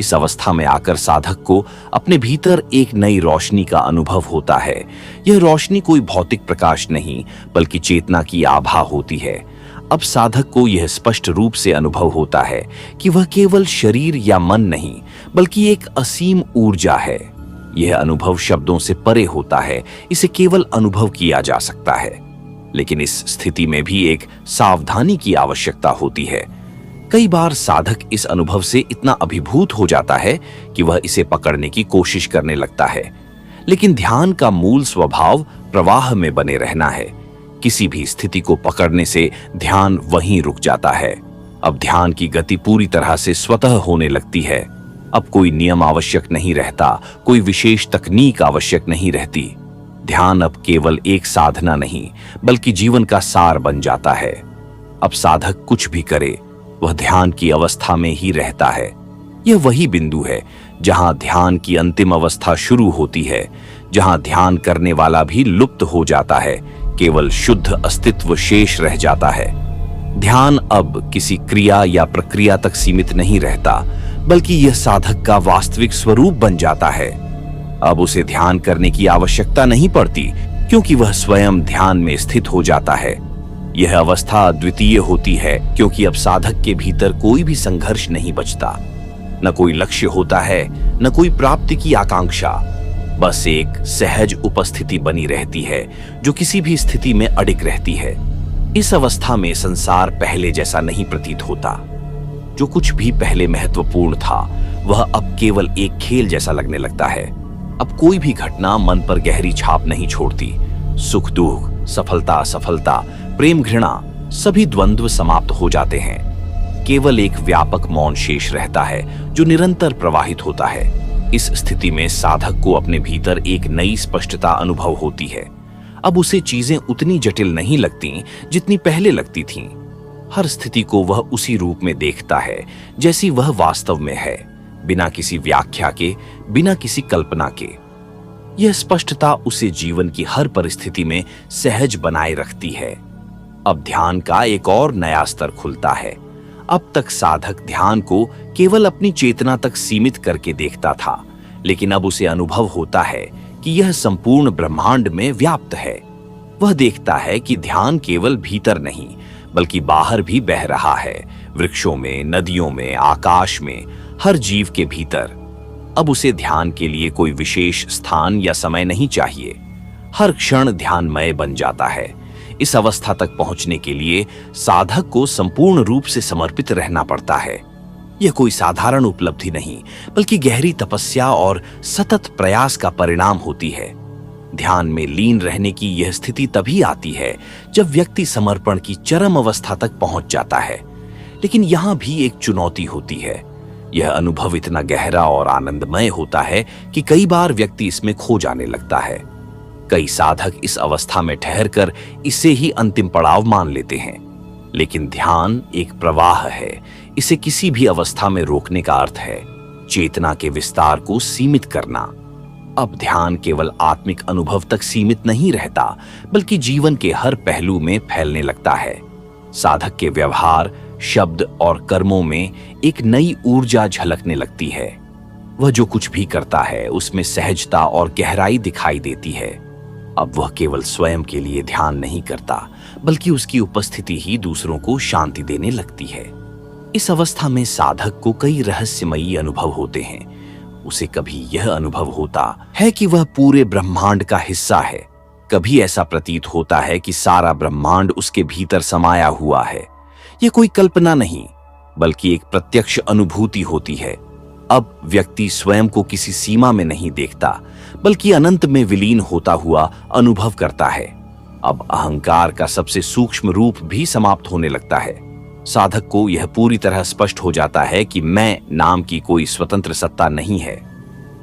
इस अवस्था में आकर साधक को अपने भीतर एक नई रोशनी का अनुभव होता है। यह रोशनी कोई भौतिक प्रकाश नहीं, बल्कि चेतना की आभा होती है। अब साधक को यह स्पष्ट रूप से अनुभव होता है कि वह केवल शरीर या मन नहीं, बल्कि एक असीम ऊर्जा है। यह अनुभव शब्दों से परे होता है, इसे केवल अनुभव किया जा सकता है। लेकिन इस स्थिति में भी एक सावधानी की आवश्यकता होती है। कई बार साधक इस अनुभव से इतना अभिभूत हो जाता है कि वह इसे पकड़ने की कोशिश करने लगता है। लेकिन ध्यान का मूल स्वभाव प्रवाह में बने रहना है। किसी भी स्थिति को पकड़ने से ध्यान वहीं रुक जाता है। अब ध्यान की गति पूरी तरह से स्वतः होने लगती है। अब कोई नियम आवश्यक नहीं रहता, कोई विशेष तकनीक आवश्यक नहीं रहती। ध्यान अब केवल एक साधना नहीं, बल्कि जीवन का सार बन जाता है। अब साधक कुछ भी करे, वह ध्यान की अवस्था में ही रहता है। यह वही बिंदु है जहां ध्यान की अंतिम अवस्था शुरू होती है, जहां ध्यान करने वाला भी लुप्त हो जाता है, केवल शुद्ध अस्तित्व शेष रह जाता है। ध्यान अब किसी क्रिया या प्रक्रिया तक सीमित नहीं रहता, बल्कि यह साधक का वास्तविक स्वरूप बन जाता है। अब उसे ध्यान करने की आवश्यकता नहीं पड़ती, क्योंकि वह स्वयं ध्यान में स्थित हो जाता है। यह अवस्था अद्वितीय होती है, क्योंकि अब साधक के भीतर कोई भी संघर्ष नहीं बचता। न कोई लक्ष्य होता है, न कोई प्राप्ति की आकांक्षा। बस एक सहज उपस्थिति बनी रहती है, जो किसी भी स्थिति में अडिग रहती है। इस अवस्था में संसार पहले जैसा नहीं प्रतीत होता। जो कुछ भी पहले महत्वपूर्ण था, वह अब केवल एक खेल जैसा लगने लगता है। अब कोई भी घटना मन पर गहरी छाप नहीं छोड़ती। सुख दुख, सफलता असफलता, प्रेम घृणा, सभी द्वंद्व समाप्त हो जाते हैं। केवल एक व्यापक मौन शेष रहता है, जो निरंतर प्रवाहित होता है। इस स्थिति में साधक को अपने भीतर एक नई स्पष्टता अनुभव होती है। अब उसे चीजें उतनी जटिल नहीं लगती जितनी पहले लगती थीं। हर स्थिति को वह उसी रूप में देखता है जैसी वह वास्तव में है, बिना किसी व्याख्या के, बिना किसी कल्पना के। यह स्पष्टता उसे जीवन की हर परिस्थिति में सहज बनाए रखती है। अब ध्यान का एक और नया स्तर खुलता है। अब तक साधक ध्यान को केवल अपनी चेतना तक सीमित करके देखता था, लेकिन अब उसे अनुभव होता है कि यह संपूर्ण ब्रह्मांड में व्याप्त है। वह देखता है कि ध्यान केवल भीतर नहीं, बल्कि बाहर भी बह रहा है, वृक्षों में, नदियों में, आकाश में, हर जीव के भीतर। अब उसे ध्यान के लिए कोई विशेष स्थान या समय नहीं चाहिए। हर क्षण ध्यानमय बन जाता है। इस अवस्था तक पहुंचने के लिए साधक को संपूर्ण रूप से समर्पित रहना पड़ता है। यह कोई साधारण उपलब्धि नहीं, बल्कि गहरी तपस्या और सतत प्रयास का परिणाम होती है। ध्यान में लीन रहने की यह स्थिति तभी आती है जब व्यक्ति समर्पण की चरम अवस्था तक पहुंच जाता है। लेकिन यहां भी एक चुनौती होती है। यह अनुभव इतना गहरा और आनंदमय होता है कि कई बार व्यक्ति इसमें खो जाने लगता है। कई साधक इस अवस्था में ठहरकर इसे ही अंतिम पड़ाव मान लेते हैं। लेकिन ध्यान एक प्रवाह है। इसे किसी भी अवस्था में रोकने का अर्थ है चेतना के विस्तार को सीमित करना। अब ध्यान केवल आत्मिक अनुभव तक सीमित नहीं रहता, बल्कि जीवन के हर पहलू में फैलने लगता है। साधक के व्यवहार, शब्द और कर्मों में एक नई ऊर्जा झलकने लगती है। वह जो कुछ भी करता है उसमें सहजता और गहराई दिखाई देती है। अब वह केवल स्वयं के लिए ध्यान नहीं करता, बल्कि उसकी उपस्थिति ही दूसरों को शांति देने लगती है। इस अवस्था में साधक को कई रहस्यमयी अनुभव होते हैं। उसे कभी यह अनुभव होता है कि वह पूरे ब्रह्मांड का हिस्सा है। कभी ऐसा प्रतीत होता है कि सारा ब्रह्मांड उसके भीतर समाया हुआ है। यह कोई कल्पना नहीं, बल्कि एक प्रत्यक्ष अनुभूति होती है। अब व्यक्ति स्वयं को किसी सीमा में नहीं देखता, बल्कि अनंत में विलीन होता हुआ अनुभव करता है। अब अहंकार का सबसे सूक्ष्म रूप भी समाप्त होने लगता है। साधक को यह पूरी तरह स्पष्ट हो जाता है कि मैं नाम की कोई स्वतंत्र सत्ता नहीं है।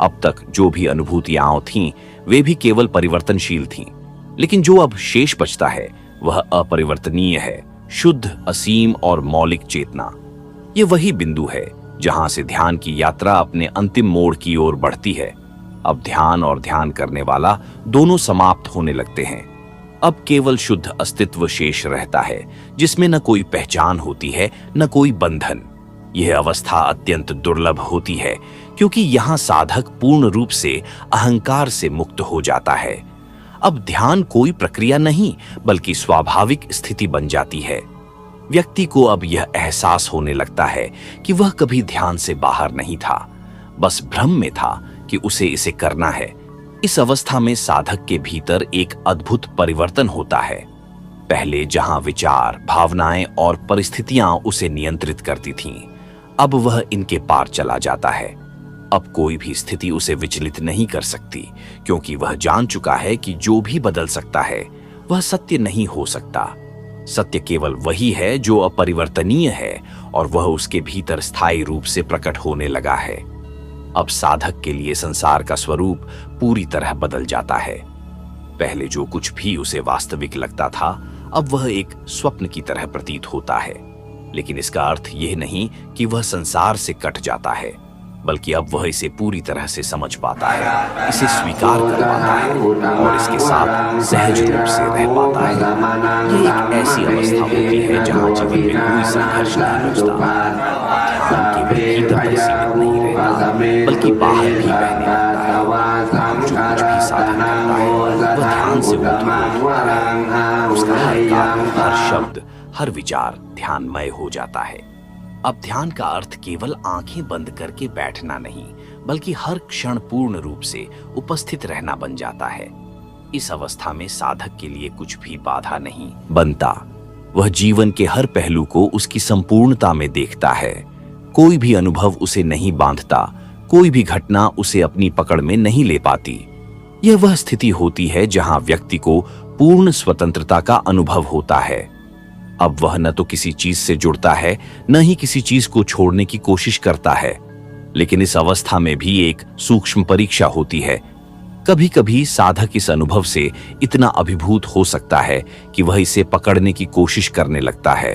अब तक जो भी अनुभूतियां थीं, वे भी केवल परिवर्तनशील थीं, लेकिन जो अब शेष बचता है वह अपरिवर्तनीय है, शुद्ध, असीम और मौलिक चेतना। यह वही बिंदु है जहां से ध्यान की यात्रा अपने अंतिम मोड़ की ओर बढ़ती है। अब ध्यान और ध्यान करने वाला दोनों समाप्त होने लगते हैं। अब केवल शुद्ध अस्तित्व शेष रहता है, जिसमें न कोई पहचान होती है, न कोई बंधन। यह अवस्था अत्यंत दुर्लभ होती है, क्योंकि यहां साधक पूर्ण रूप से अहंकार से मुक्त हो जाता है। अब ध्यान कोई प्रक्रिया नहीं, बल्कि स्वाभाविक स्थिति बन जाती है। व्यक्ति को अब यह एहसास होने लगता है कि वह कभी ध्यान से बाहर नहीं था, बस भ्रम में था कि उसे इसे करना है। इस अवस्था में साधक के भीतर एक अद्भुत परिवर्तन होता है। पहले जहां विचार, भावनाएं और परिस्थितियां उसे नियंत्रित करती थीं, अब वह इनके पार चला जाता है। अब कोई भी स्थिति उसे विचलित नहीं कर सकती, क्योंकि वह जान चुका है कि जो भी बदल सकता है वह सत्य नहीं हो सकता। सत्य केवल वही है जो अपरिवर्तनीय है, और वह उसके भीतर स्थायी रूप से प्रकट होने लगा है। अब साधक के लिए संसार का स्वरूप पूरी तरह बदल जाता है। पहले जो कुछ भी उसे वास्तविक लगता था, अब वह एक स्वप्न की तरह प्रतीत होता है। लेकिन इसका अर्थ यह नहीं कि वह संसार से कट जाता है, बल्कि अब वह इसे पूरी तरह से समझ पाता है, इसे स्वीकार कर पाता है और इसके साथ सहज रूप से रह पाता है। यह एक ऐसी अवस्था होती है जहां जीवन में कोई संघर्ष नहीं बचता। ध्यान केवल भीतर तक सीमित नहीं रहता, बल्कि बाहर भी बहने लगता है। जो कुछ भी साधन करता है वह ध्यान से होता है। उसका हर काम, हर शब्द, हर विचार ध्यानमय हो जाता है। अब ध्यान का अर्थ केवल आंखें बंद करके बैठना नहीं, बल्कि हर क्षण पूर्ण रूप से उपस्थित रहना बन जाता है। इस अवस्था में साधक के लिए कुछ भी बाधा नहीं बनता। वह जीवन के हर पहलू को उसकी संपूर्णता में देखता है। कोई भी अनुभव उसे नहीं बांधता, कोई भी घटना उसे अपनी पकड़ में नहीं ले पाती। यह वह स्थिति होती है जहां व्यक्ति को पूर्ण स्वतंत्रता का अनुभव होता है। अब वह न तो किसी चीज से जुड़ता है, न ही किसी चीज को छोड़ने की कोशिश करता है। लेकिन इस अवस्था में भी एक सूक्ष्म परीक्षा होती है। कभी कभी साधक इस अनुभव से इतना अभिभूत हो सकता है कि वह इसे पकड़ने की कोशिश करने लगता है।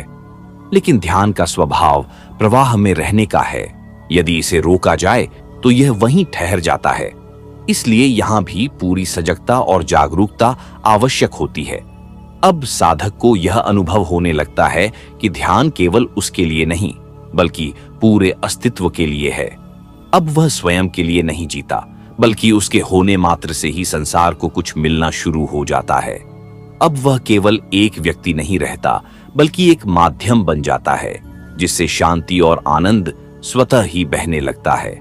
लेकिन ध्यान का स्वभाव प्रवाह में रहने का है। यदि इसे रोका जाए तो यह वहीं ठहर जाता है। इसलिए यहां भी पूरी सजगता और जागरूकता आवश्यक होती है। अब साधक को यह अनुभव होने लगता है कि ध्यान केवल उसके लिए नहीं, बल्कि पूरे अस्तित्व के लिए है। अब वह स्वयं के लिए नहीं जीता, बल्कि उसके होने मात्र से ही संसार को कुछ मिलना शुरू हो जाता है। अब वह केवल एक व्यक्ति नहीं रहता, बल्कि एक माध्यम बन जाता है, जिससे शांति और आनंद स्वतः ही बहने लगता है।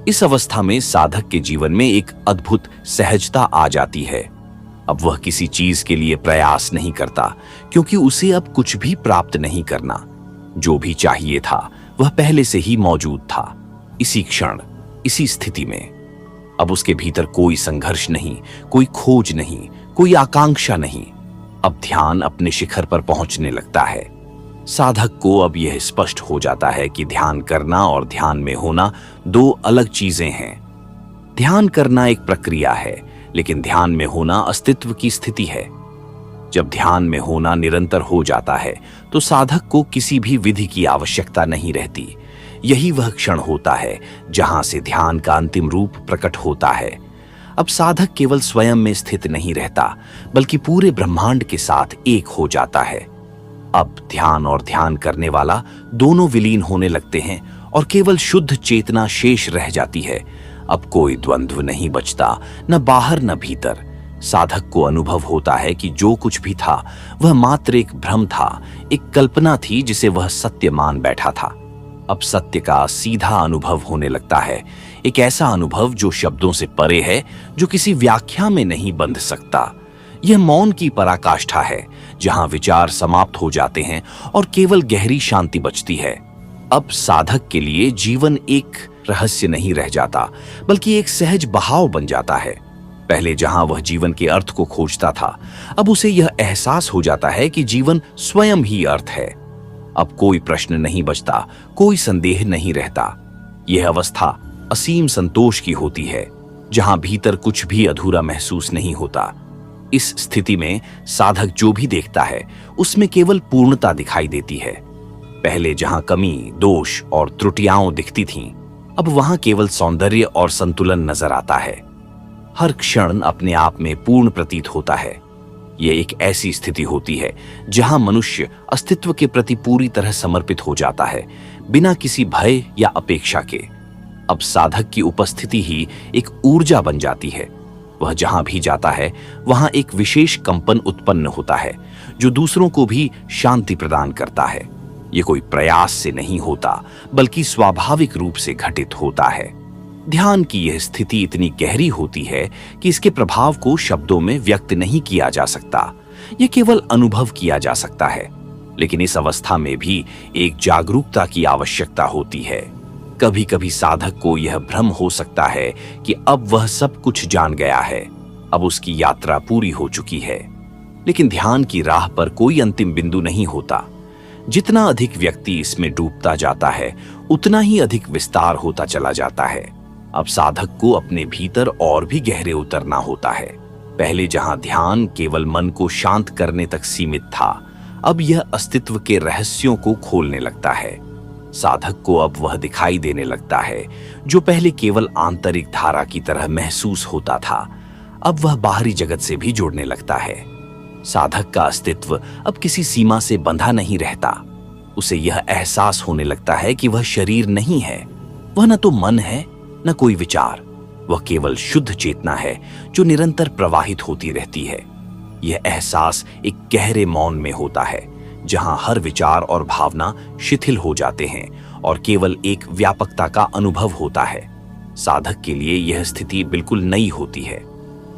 इस अवस्था में साधक के जीवन में एक अद्भुत सहजता आ जाती है। अब वह किसी चीज के लिए प्रयास नहीं करता, क्योंकि उसे अब कुछ भी प्राप्त नहीं करना। जो भी चाहिए था वह पहले से ही मौजूद था, इसी क्षण, इसी स्थिति में। अब उसके भीतर कोई संघर्ष नहीं, कोई खोज नहीं, कोई आकांक्षा नहीं। अब ध्यान अपने शिखर पर पहुंचने लगता है। साधक को अब यह स्पष्ट हो जाता है कि ध्यान करना और ध्यान में होना दो अलग चीजें हैं। ध्यान करना एक प्रक्रिया है, लेकिन ध्यान में होना अस्तित्व की स्थिति है। जब ध्यान में होना निरंतर हो जाता है तो साधक को किसी भी विधि की आवश्यकता नहीं रहती। यही वह क्षण होता है जहां से ध्यान का अंतिम रूप प्रकट होता है। अब साधक केवल स्वयं में स्थित नहीं रहता, बल्कि पूरे ब्रह्मांड के साथ एक हो जाता है। अब ध्यान और ध्यान करने वाला दोनों विलीन होने लगते हैं और केवल शुद्ध चेतना शेष रह जाती है। अब कोई द्वंद्व नहीं बचता, न बाहर न भीतर। साधक को अनुभव होता है कि जो कुछ भी था वह मात्र एक भ्रम था, एक कल्पना थी जिसे वह सत्य मान बैठा था। अब सत्य का सीधा अनुभव होने लगता है, एक ऐसा अनुभव जो शब्दों से परे है, जो किसी व्याख्या में नहीं बंध सकता। यह मौन की पराकाष्ठा है, जहां विचार समाप्त हो जाते हैं और केवल गहरी शांति बचती है। अब साधक के लिए जीवन एक रहस्य नहीं रह जाता, बल्कि एक सहज बहाव बन जाता है। पहले जहां वह जीवन के अर्थ को खोजता था, अब उसे यह एहसास हो जाता है कि जीवन स्वयं ही अर्थ है। अब कोई प्रश्न नहीं बचता, कोई संदेह नहीं रहता। यह अवस्था असीम संतोष की होती है, जहां भीतर कुछ भी अधूरा महसूस नहीं होता। इस स्थिति में साधक जो भी देखता है उसमें केवल पूर्णता दिखाई देती है। पहले जहां कमी, दोष और त्रुटियां दिखती थीं, अब वहां केवल सौंदर्य और संतुलन नजर आता है। हर क्षण अपने आप में पूर्ण प्रतीत होता है। यह एक ऐसी स्थिति होती है जहां मनुष्य अस्तित्व के प्रति पूरी तरह समर्पित हो जाता है, बिना किसी भय या अपेक्षा के। अब साधक की उपस्थिति ही एक ऊर्जा बन जाती है। वह जहां भी जाता है वहां एक विशेष कंपन उत्पन्न होता है, जो दूसरों को भी शांति प्रदान करता है। ये कोई प्रयास से नहीं होता, बल्कि स्वाभाविक रूप से घटित होता है। ध्यान की यह स्थिति इतनी गहरी होती है कि इसके प्रभाव को शब्दों में व्यक्त नहीं किया जा सकता, यह केवल अनुभव किया जा सकता है। लेकिन इस अवस्था में भी एक जागरूकता की आवश्यकता होती है। कभी कभी साधक को यह भ्रम हो सकता है कि अब वह सब कुछ जान गया है, अब उसकी यात्रा पूरी हो चुकी है। लेकिन ध्यान की राह पर कोई अंतिम बिंदु नहीं होता। जितना अधिक व्यक्ति इसमें डूबता जाता है, उतना ही अधिक विस्तार होता चला जाता है। अब साधक को अपने भीतर और भी गहरे उतरना होता है। पहले जहां ध्यान केवल मन को शांत करने तक सीमित था, अब यह अस्तित्व के रहस्यों को खोलने लगता है। साधक को अब वह दिखाई देने लगता है जो पहले केवल आंतरिक धारा की तरह महसूस होता था, अब वह बाहरी जगत से भी जुड़ने लगता है। साधक का अस्तित्व अब किसी सीमा से बंधा नहीं रहता। उसे यह एहसास होने लगता है कि वह शरीर नहीं है, वह न तो मन है न कोई विचार, वह केवल शुद्ध चेतना है जो निरंतर प्रवाहित होती रहती है। यह एहसास एक गहरे मौन में होता है, जहां हर विचार और भावना शिथिल हो जाते हैं और केवल एक व्यापकता का अनुभव होता है। साधक के लिए यह स्थिति बिल्कुल नई होती है।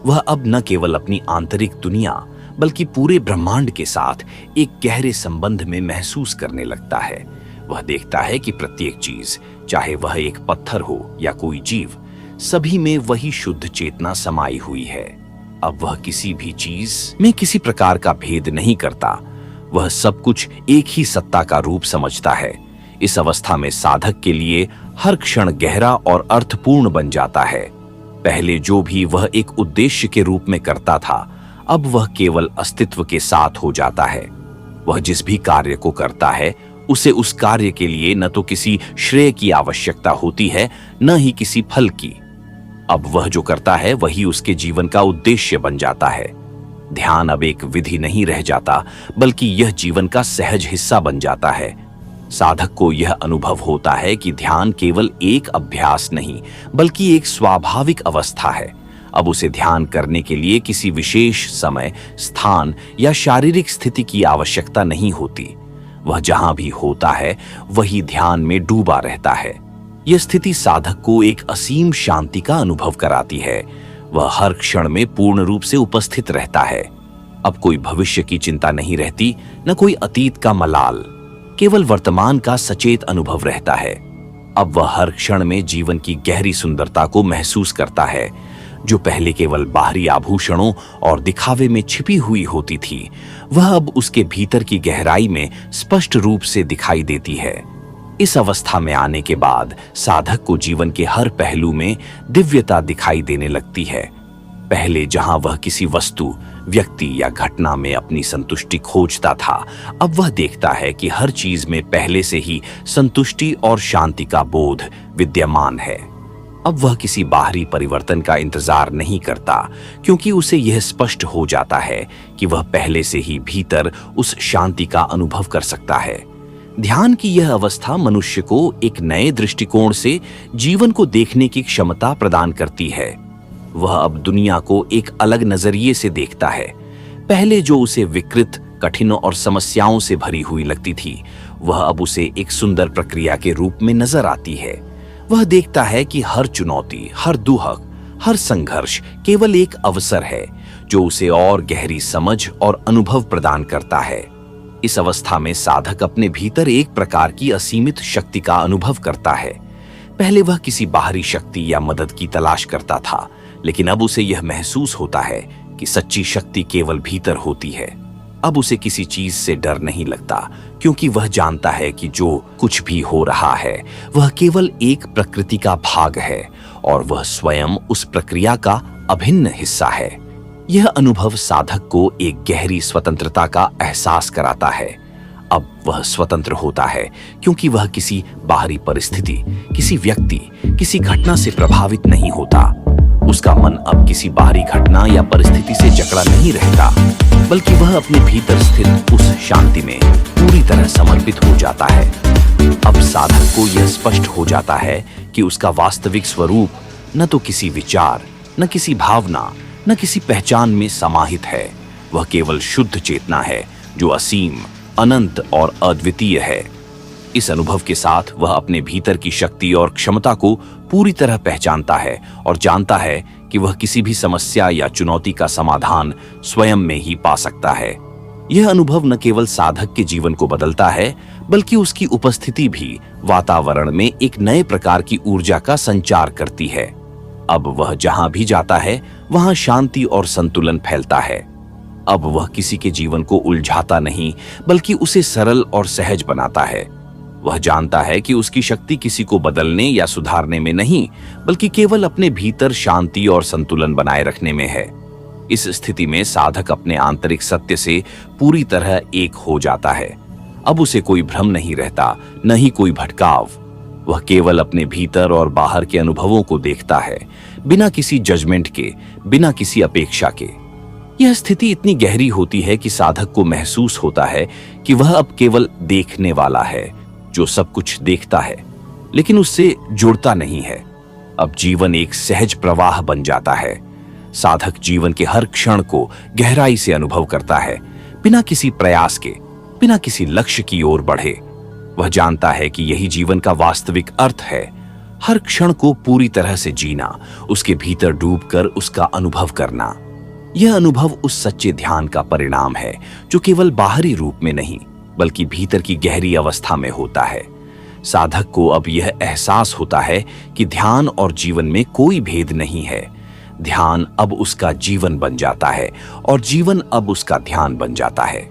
वह अब न केवल अपनी आंतरिक दुनिया बल्कि पूरे ब्रह्मांड के साथ एक गहरे संबंध में महसूस करने लगता है। वह देखता है कि प्रत्येक चीज, चाहे वह एक पत्थर हो या कोई जीव, सभी में वही शुद्ध चेतना समाई हुई है। अब वह किसी भी चीज में किसी प्रकार का भेद नहीं करता, वह सब कुछ एक ही सत्ता का रूप समझता है। इस अवस्था में साधक के लिए हर क्षण गहरा और अर्थपूर्ण बन जाता है। पहले जो भी वह एक उद्देश्य के रूप में करता था, अब वह केवल अस्तित्व के साथ हो जाता है। वह जिस भी कार्य को करता है, उसे उस कार्य के लिए न तो किसी श्रेय की आवश्यकता होती है, न ही किसी फल की। अब वह जो करता है वही उसके जीवन का उद्देश्य बन जाता है। ध्यान अब एक विधि नहीं रह जाता, बल्कि यह जीवन का सहज हिस्सा बन जाता है। साधक को यह अनुभव होता है कि ध्यान केवल एक अभ्यास नहीं, बल्कि एक स्वाभाविक अवस्था है। अब उसे ध्यान करने के लिए किसी विशेष समय, स्थान या शारीरिक स्थिति की आवश्यकता नहीं होती। वह जहां भी होता है वही ध्यान में डूबा रहता है। यह स्थिति साधक को एक असीम शांति का अनुभव कराती है। वह हर क्षण में पूर्ण रूप से उपस्थित रहता है। अब कोई भविष्य की चिंता नहीं रहती, न कोई अतीत का मलाल, केवल वर्तमान का सचेत अनुभव रहता है। अब वह हर क्षण में जीवन की गहरी सुंदरता को महसूस करता है, जो पहले केवल बाहरी आभूषणों और दिखावे में छिपी हुई होती थी, वह अब उसके भीतर की गहराई में स्पष्ट रूप से दिखाई देती है। इस अवस्था में आने के बाद साधक को जीवन के हर पहलू में दिव्यता दिखाई देने लगती है। पहले जहां वह किसी वस्तु, व्यक्ति या घटना में अपनी संतुष्टि खोजता था, अब वह देखता है कि हर चीज में पहले से ही संतुष्टि और शांति का बोध विद्यमान है। अब वह किसी बाहरी परिवर्तन का इंतजार नहीं करता, क्योंकि उसे यह स्पष्ट हो जाता है कि वह पहले से ही भीतर उस शांति का अनुभव कर सकता है। ध्यान की यह अवस्था मनुष्य को एक नए दृष्टिकोण से जीवन को देखने की क्षमता प्रदान करती है। वह अब दुनिया को एक अलग नजरिए से देखता है। पहले जो उसे विकृत, कठिन और समस्याओं से भरी हुई लगती थी, वह अब उसे एक सुंदर प्रक्रिया के रूप में नजर आती है। वह देखता है कि हर चुनौती, हर दुहक, हर संघर्ष केवल एक अवसर है जो उसे और गहरी समझ और अनुभव प्रदान करता है। इस अवस्था में साधक अपने भीतर एक प्रकार की असीमित शक्ति का अनुभव करता है। पहले वह किसी बाहरी शक्ति या मदद की तलाश करता था, लेकिन अब उसे यह महसूस होता है कि सच्ची शक्ति केवल भीतर होती है। अब उसे किसी चीज से डर नहीं लगता, क्योंकि वह जानता है कि जो कुछ भी हो रहा है वह केवल एक प्रकृति का भाग है और वह स्वयं उस प्रक्रिया का अभिन्न हिस्सा है। यह अनुभव साधक को एक गहरी स्वतंत्रता का एहसास कराता है। अब वह स्वतंत्र होता है क्योंकि वह किसी बाहरी परिस्थिति, किसी व्यक्ति, किसी घटना से प्रभावित नहीं होता। उसका मन अब किसी बाहरी घटना या परिस्थिति से जकड़ा नहीं रहता, बल्कि वह अपने भीतर स्थित उस शांति में पूरी तरह समर्पित हो जाता है। अब साधक को यह स्पष्ट हो जाता है कि उसका वास्तविक स्वरूप न तो किसी विचार, न किसी भावना, न किसी पहचान में समाहित है। वह केवल शुद्ध चेतना है जो असीम, अनंत और अद्वितीय है। इस अनुभव के साथ वह अपने भीतर की शक्ति और क्षमता को पूरी तरह पहचानता है और जानता है कि वह किसी भी समस्या या चुनौती का समाधान स्वयं में ही पा सकता है। यह अनुभव न केवल साधक के जीवन को बदलता है, बल्कि उसकी उपस्थिति भी वातावरण में एक नए प्रकार की ऊर्जा का संचार करती है। अब वह जहां भी जाता है वहां शांति और संतुलन फैलता है। अब वह किसी के जीवन को उलझाता नहीं, बल्कि उसे सरल और सहज बनाता है। वह जानता है कि उसकी शक्ति किसी को बदलने या सुधारने में नहीं, बल्कि केवल अपने भीतर शांति और संतुलन बनाए रखने में है। इस स्थिति में साधक अपने आंतरिक सत्य से पूरी तरह एक हो जाता है। अब उसे कोई भ्रम नहीं रहता, न ही कोई भटकाव। वह केवल अपने भीतर और बाहर के अनुभवों को देखता है, बिना किसी जजमेंट के, बिना किसी अपेक्षा के। यह स्थिति इतनी गहरी होती है कि साधक को महसूस होता है कि वह अब केवल देखने वाला है, जो सब कुछ देखता है लेकिन उससे जुड़ता नहीं है। अब जीवन एक सहज प्रवाह बन जाता है। साधक जीवन के हर क्षण को गहराई से अनुभव करता है, बिना किसी प्रयास के, बिना किसी लक्ष्य की ओर बढ़े। वह जानता है कि यही जीवन का वास्तविक अर्थ है, हर क्षण को पूरी तरह से जीना, उसके भीतर डूबकर उसका अनुभव करना। यह अनुभव उस सच्चे ध्यान का परिणाम है जो केवल बाहरी रूप में नहीं, बल्कि भीतर की गहरी अवस्था में होता है। साधक को अब यह एहसास होता है कि ध्यान और जीवन में कोई भेद नहीं है। ध्यान अब उसका जीवन बन जाता है और जीवन अब उसका ध्यान बन जाता है।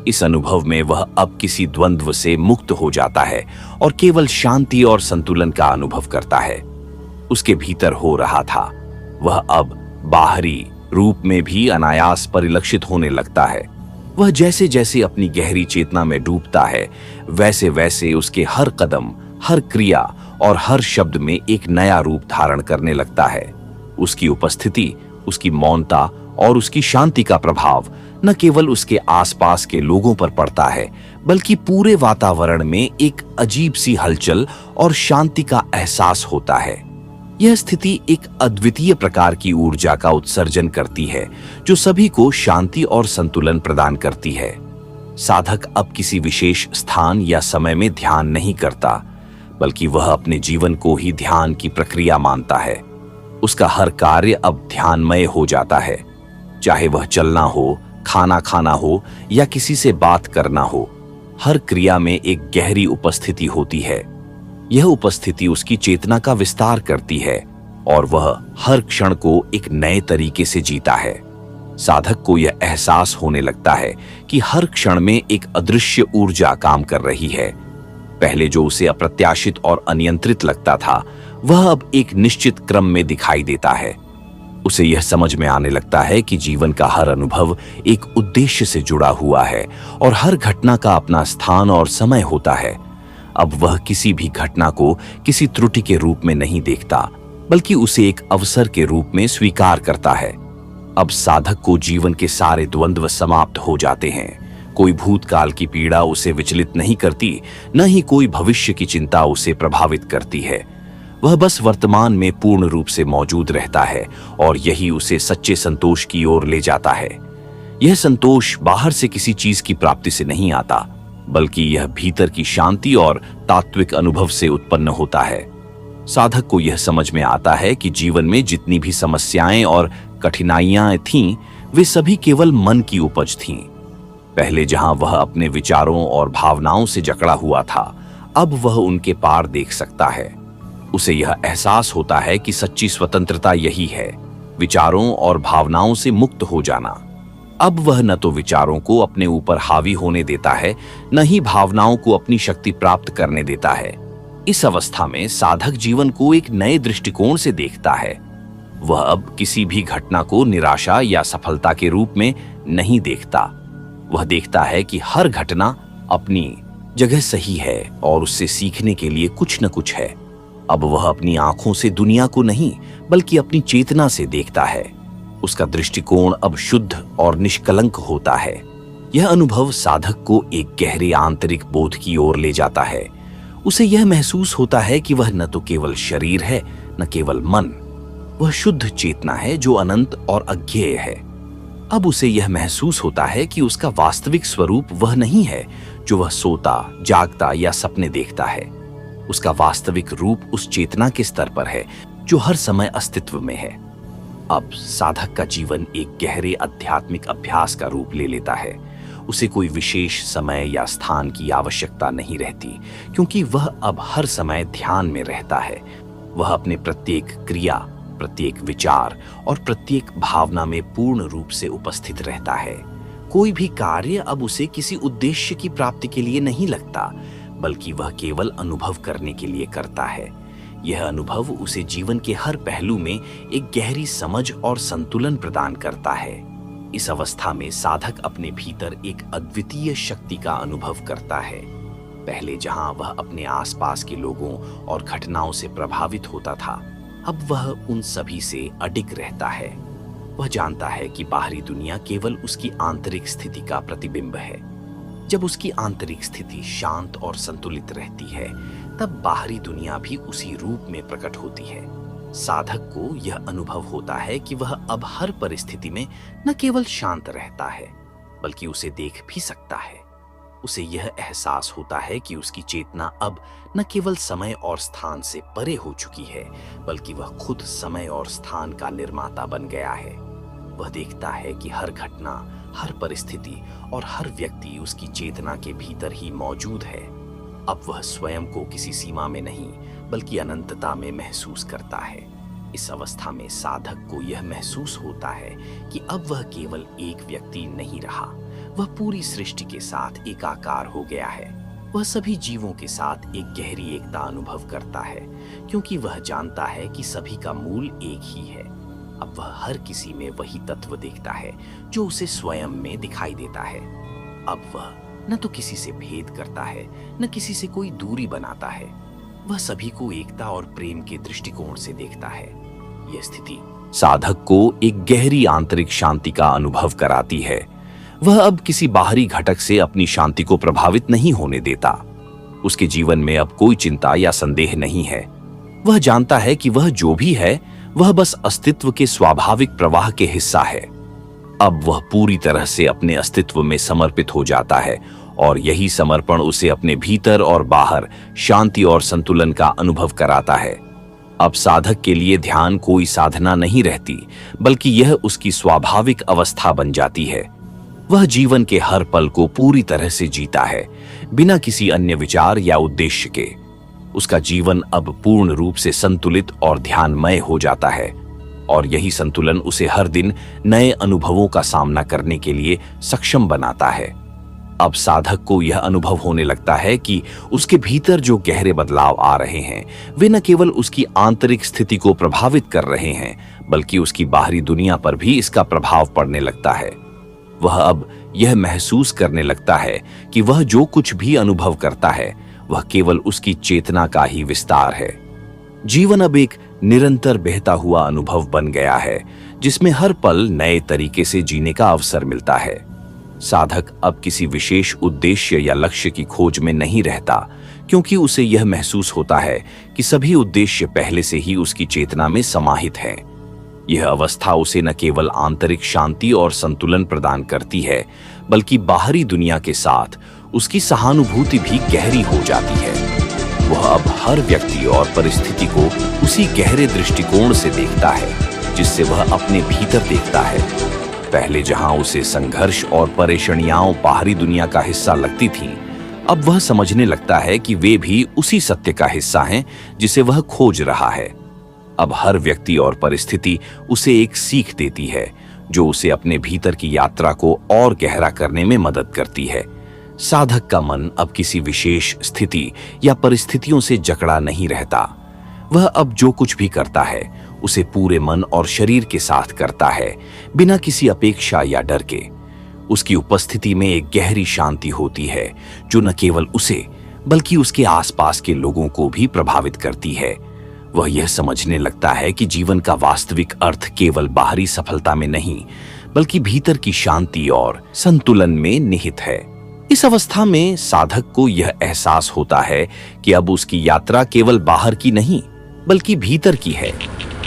इस अनुभव में वह अब किसी द्वंद्व से मुक्त हो जाता है और केवल शांति और संतुलन का अनुभव करता है। उसके भीतर हो रहा था वह अब बाहरी रूप में भी अनायास परिलक्षित होने लगता है। वह जैसे जैसे अपनी गहरी चेतना में डूबता है, वैसे वैसे उसके हर कदम, हर क्रिया और हर शब्द में एक नया रूप धारण करने लगता है। उसकी उपस्थिति, उसकी मौनता और उसकी शांति का प्रभाव न केवल उसके आसपास के लोगों पर पड़ता है, बल्कि पूरे वातावरण में एक अजीब सी हलचल और शांति का एहसास होता है। यह स्थिति एक अद्वितीय प्रकार की ऊर्जा का उत्सर्जन करती है, जो सभी को शांति और संतुलन प्रदान करती है। साधक अब किसी विशेष स्थान या समय में ध्यान नहीं करता, बल्कि वह अपने जीवन को ही ध्यान की प्रक्रिया मानता है। उसका हर कार्य अब ध्यानमय हो जाता है, चाहे वह चलना हो, खाना खाना हो या किसी से बात करना हो। हर क्रिया में एक गहरी उपस्थिति होती है। यह उपस्थिति उसकी चेतना का विस्तार करती है और वह हर क्षण को एक नए तरीके से जीता है। साधक को यह एहसास होने लगता है कि हर क्षण में एक अदृश्य ऊर्जा काम कर रही है। पहले जो उसे अप्रत्याशित और अनियंत्रित लगता था, वह अब एक निश्चित क्रम में दिखाई देता है। उसे यह समझ में आने लगता है कि जीवन का हर अनुभव एक उद्देश्य से जुड़ा हुआ है और हर घटना का अपना स्थान और समय होता है। अब वह किसी भी घटना को किसी त्रुटि के रूप में नहीं देखता, बल्कि उसे एक अवसर के रूप में स्वीकार करता है। अब साधक को जीवन के सारे द्वंद्व समाप्त हो जाते हैं। कोई भूतकाल की पीड़ा उसे विचलित नहीं करती, न ही कोई भविष्य की चिंता उसे प्रभावित करती है। वह बस वर्तमान में पूर्ण रूप से मौजूद रहता है और यही उसे सच्चे संतोष की ओर ले जाता है। यह संतोष बाहर से किसी चीज की प्राप्ति से नहीं आता, बल्कि यह भीतर की शांति और तात्विक अनुभव से उत्पन्न होता है। साधक को यह समझ में आता है कि जीवन में जितनी भी समस्याएं और कठिनाइयां थीं, वे सभी केवल मन की उपज थीं। पहले जहां वह अपने विचारों और भावनाओं से जकड़ा हुआ था, अब वह उनके पार देख सकता है। उसे यह एहसास होता है कि सच्ची स्वतंत्रता यही है, विचारों और भावनाओं से मुक्त हो जाना। अब वह न तो विचारों को अपने ऊपर हावी होने देता है, न ही भावनाओं को अपनी शक्ति प्राप्त करने देता है। इस अवस्था में साधक जीवन को एक नए दृष्टिकोण से देखता है। वह अब किसी भी घटना को निराशा या सफलता के रूप में नहीं देखता। वह देखता है कि हर घटना अपनी जगह सही है और उससे सीखने के लिए कुछ न कुछ है। अब वह अपनी आंखों से दुनिया को नहीं, बल्कि अपनी चेतना से देखता है। उसका दृष्टिकोण अब शुद्ध और निष्कलंक होता है। यह अनुभव साधक को एक गहरे आंतरिक बोध की ओर ले जाता है। उसे यह महसूस होता है कि वह न तो केवल शरीर है, न केवल मन। वह शुद्ध चेतना है जो अनंत और अज्ञेय है। अब उसे यह महसूस होता है कि उसका वास्तविक स्वरूप वह नहीं है जो वह सोता, जागता या सपने देखता है। उसका वास्तविक रूप उस चेतना के स्तर पर है जो हर समय अस्तित्व में है। अब साधक का जीवन एक गहरे आध्यात्मिक अभ्यास का रूप ले लेता है। उसे कोई विशेष समय या स्थान की आवश्यकता नहीं रहती, क्योंकि वह अब हर समय ध्यान में रहता है। वह अपने प्रत्येक क्रिया, प्रत्येक विचार और प्रत्येक भावना में पूर्ण रूप से उपस्थित रहता है। कोई भी कार्य अब उसे किसी उद्देश्य की प्राप्ति के लिए नहीं लगता, बल्कि वह केवल अनुभव करने के लिए करता है। यह अनुभव उसे जीवन के हर पहलू में एक गहरी समझ और संतुलन प्रदान करता है। इस अवस्था में साधक अपने भीतर एक अद्वितीय शक्ति का अनुभव करता है। पहले जहां वह अपने आसपास के लोगों और घटनाओं से प्रभावित होता था, अब वह उन सभी से अडिग रहता है। वह जानता है कि बाहरी दुनिया केवल उसकी आंतरिक स्थिति का प्रतिबिंब है। जब उसकी आंतरिक स्थिति शांत और संतुलित रहती है, तब बाहरी दुनिया भी उसी रूप में प्रकट होती है। साधक को यह अनुभव होता है कि वह अब हर परिस्थिति में न केवल शांत रहता है, बल्कि उसे देख भी सकता है। उसे यह एहसास होता है कि उसकी चेतना अब न केवल समय और स्थान से परे हो चुकी है, बल्कि वह खुद समय और स्थान का निर्माता बन गया है। वह देखता है कि हर घटना, हर परिस्थिति और हर व्यक्ति उसकी चेतना के भीतर ही मौजूद है। अब वह स्वयं को किसी सीमा में नहीं, बल्कि अनंतता में महसूस करता है। इस अवस्था में साधक को यह महसूस होता है कि अब वह केवल एक व्यक्ति नहीं रहा, वह पूरी सृष्टि के साथ एकाकार हो गया है। वह सभी जीवों के साथ एक गहरी एकता अनुभव करता है, क्योंकि वह जानता है कि सभी का मूल एक ही है। अब वह हर किसी में वही तत्व देखता है जो उसे स्वयं में दिखाई देता है। अब वह न तो किसी से भेद करता है, न किसी से कोई दूरी बनाता है। वह सभी को एकता और प्रेम के दृष्टिकोण से देखता है। यह स्थिति साधक को एक गहरी आंतरिक शांति का अनुभव कराती है। वह अब किसी बाहरी घटक से अपनी शांति को प्रभावित नहीं होने देता। उसके जीवन में अब कोई चिंता या संदेह नहीं है। वह जानता है कि वह जो भी है, वह बस अस्तित्व के स्वाभाविक प्रवाह के हिस्सा है। अब वह पूरी तरह से अपने अस्तित्व में समर्पित हो जाता है, और यही समर्पण उसे अपने भीतर और बाहर शांति और संतुलन का अनुभव कराता है। अब साधक के लिए ध्यान कोई साधना नहीं रहती, बल्कि यह उसकी स्वाभाविक अवस्था बन जाती है। वह जीवन के हर पल को पूरी तरह से जीता है, बिना किसी अन्य विचार या उद्देश्य के। उसका जीवन अब पूर्ण रूप से संतुलित और ध्यानमय हो जाता है, और यही संतुलन उसे हर दिन नए अनुभवों का सामना करने के लिए सक्षम बनाता है। अब साधक को यह अनुभव होने लगता है कि उसके भीतर जो गहरे बदलाव आ रहे हैं, वे न केवल उसकी आंतरिक स्थिति को प्रभावित कर रहे हैं, बल्कि उसकी बाहरी दुनिया पर भी इसका प्रभाव पड़ने लगता है। वह अब यह महसूस करने लगता है कि वह जो कुछ भी अनुभव करता है, वह केवल उसकी चेतना का ही विस्तार है। जीवन अब एक निरंतर बहता हुआ अनुभव बन गया है, जिसमें हर पल नए तरीके से जीने का अवसर मिलता है। साधक अब किसी विशेष उद्देश्य या लक्ष्य की खोज में नहीं रहता, क्योंकि उसे यह महसूस होता है कि सभी उद्देश्य पहले से ही उसकी चेतना में समाहित हैं। यह अवस्था उसे न केवल आंतरिक शांति और संतुलन प्रदान करती है, बल्कि बाहरी दुनिया के साथ उसकी सहानुभूति भी गहरी हो जाती है। वह अब हर व्यक्ति और परिस्थिति को उसी गहरे दृष्टिकोण से देखता है, जिससे वह अपने भीतर देखता है। पहले जहां उसे संघर्ष और परेशानियां बाहरी दुनिया का हिस्सा लगती थीं, अब वह समझने लगता है कि वे भी उसी सत्य का हिस्सा हैं जिसे वह खोज रहा है। अब हर व्यक्ति और परिस्थिति उसे एक सीख देती है, जो उसे अपने भीतर की यात्रा को और गहरा करने में मदद करती है। साधक का मन अब किसी विशेष स्थिति या परिस्थितियों से जकड़ा नहीं रहता। वह अब जो कुछ भी करता है, उसे पूरे मन और शरीर के साथ करता है, बिना किसी अपेक्षा या डर के। उसकी उपस्थिति में एक गहरी शांति होती है, जो न केवल उसे, बल्कि उसके आसपास के लोगों को भी प्रभावित करती है। वह यह समझने लगता है कि जीवन का वास्तविक अर्थ केवल बाहरी सफलता में नहीं, बल्कि भीतर की शांति और संतुलन में निहित है। इस अवस्था में साधक को यह एहसास होता है कि अब उसकी यात्रा केवल बाहर की नहीं, बल्कि भीतर की है।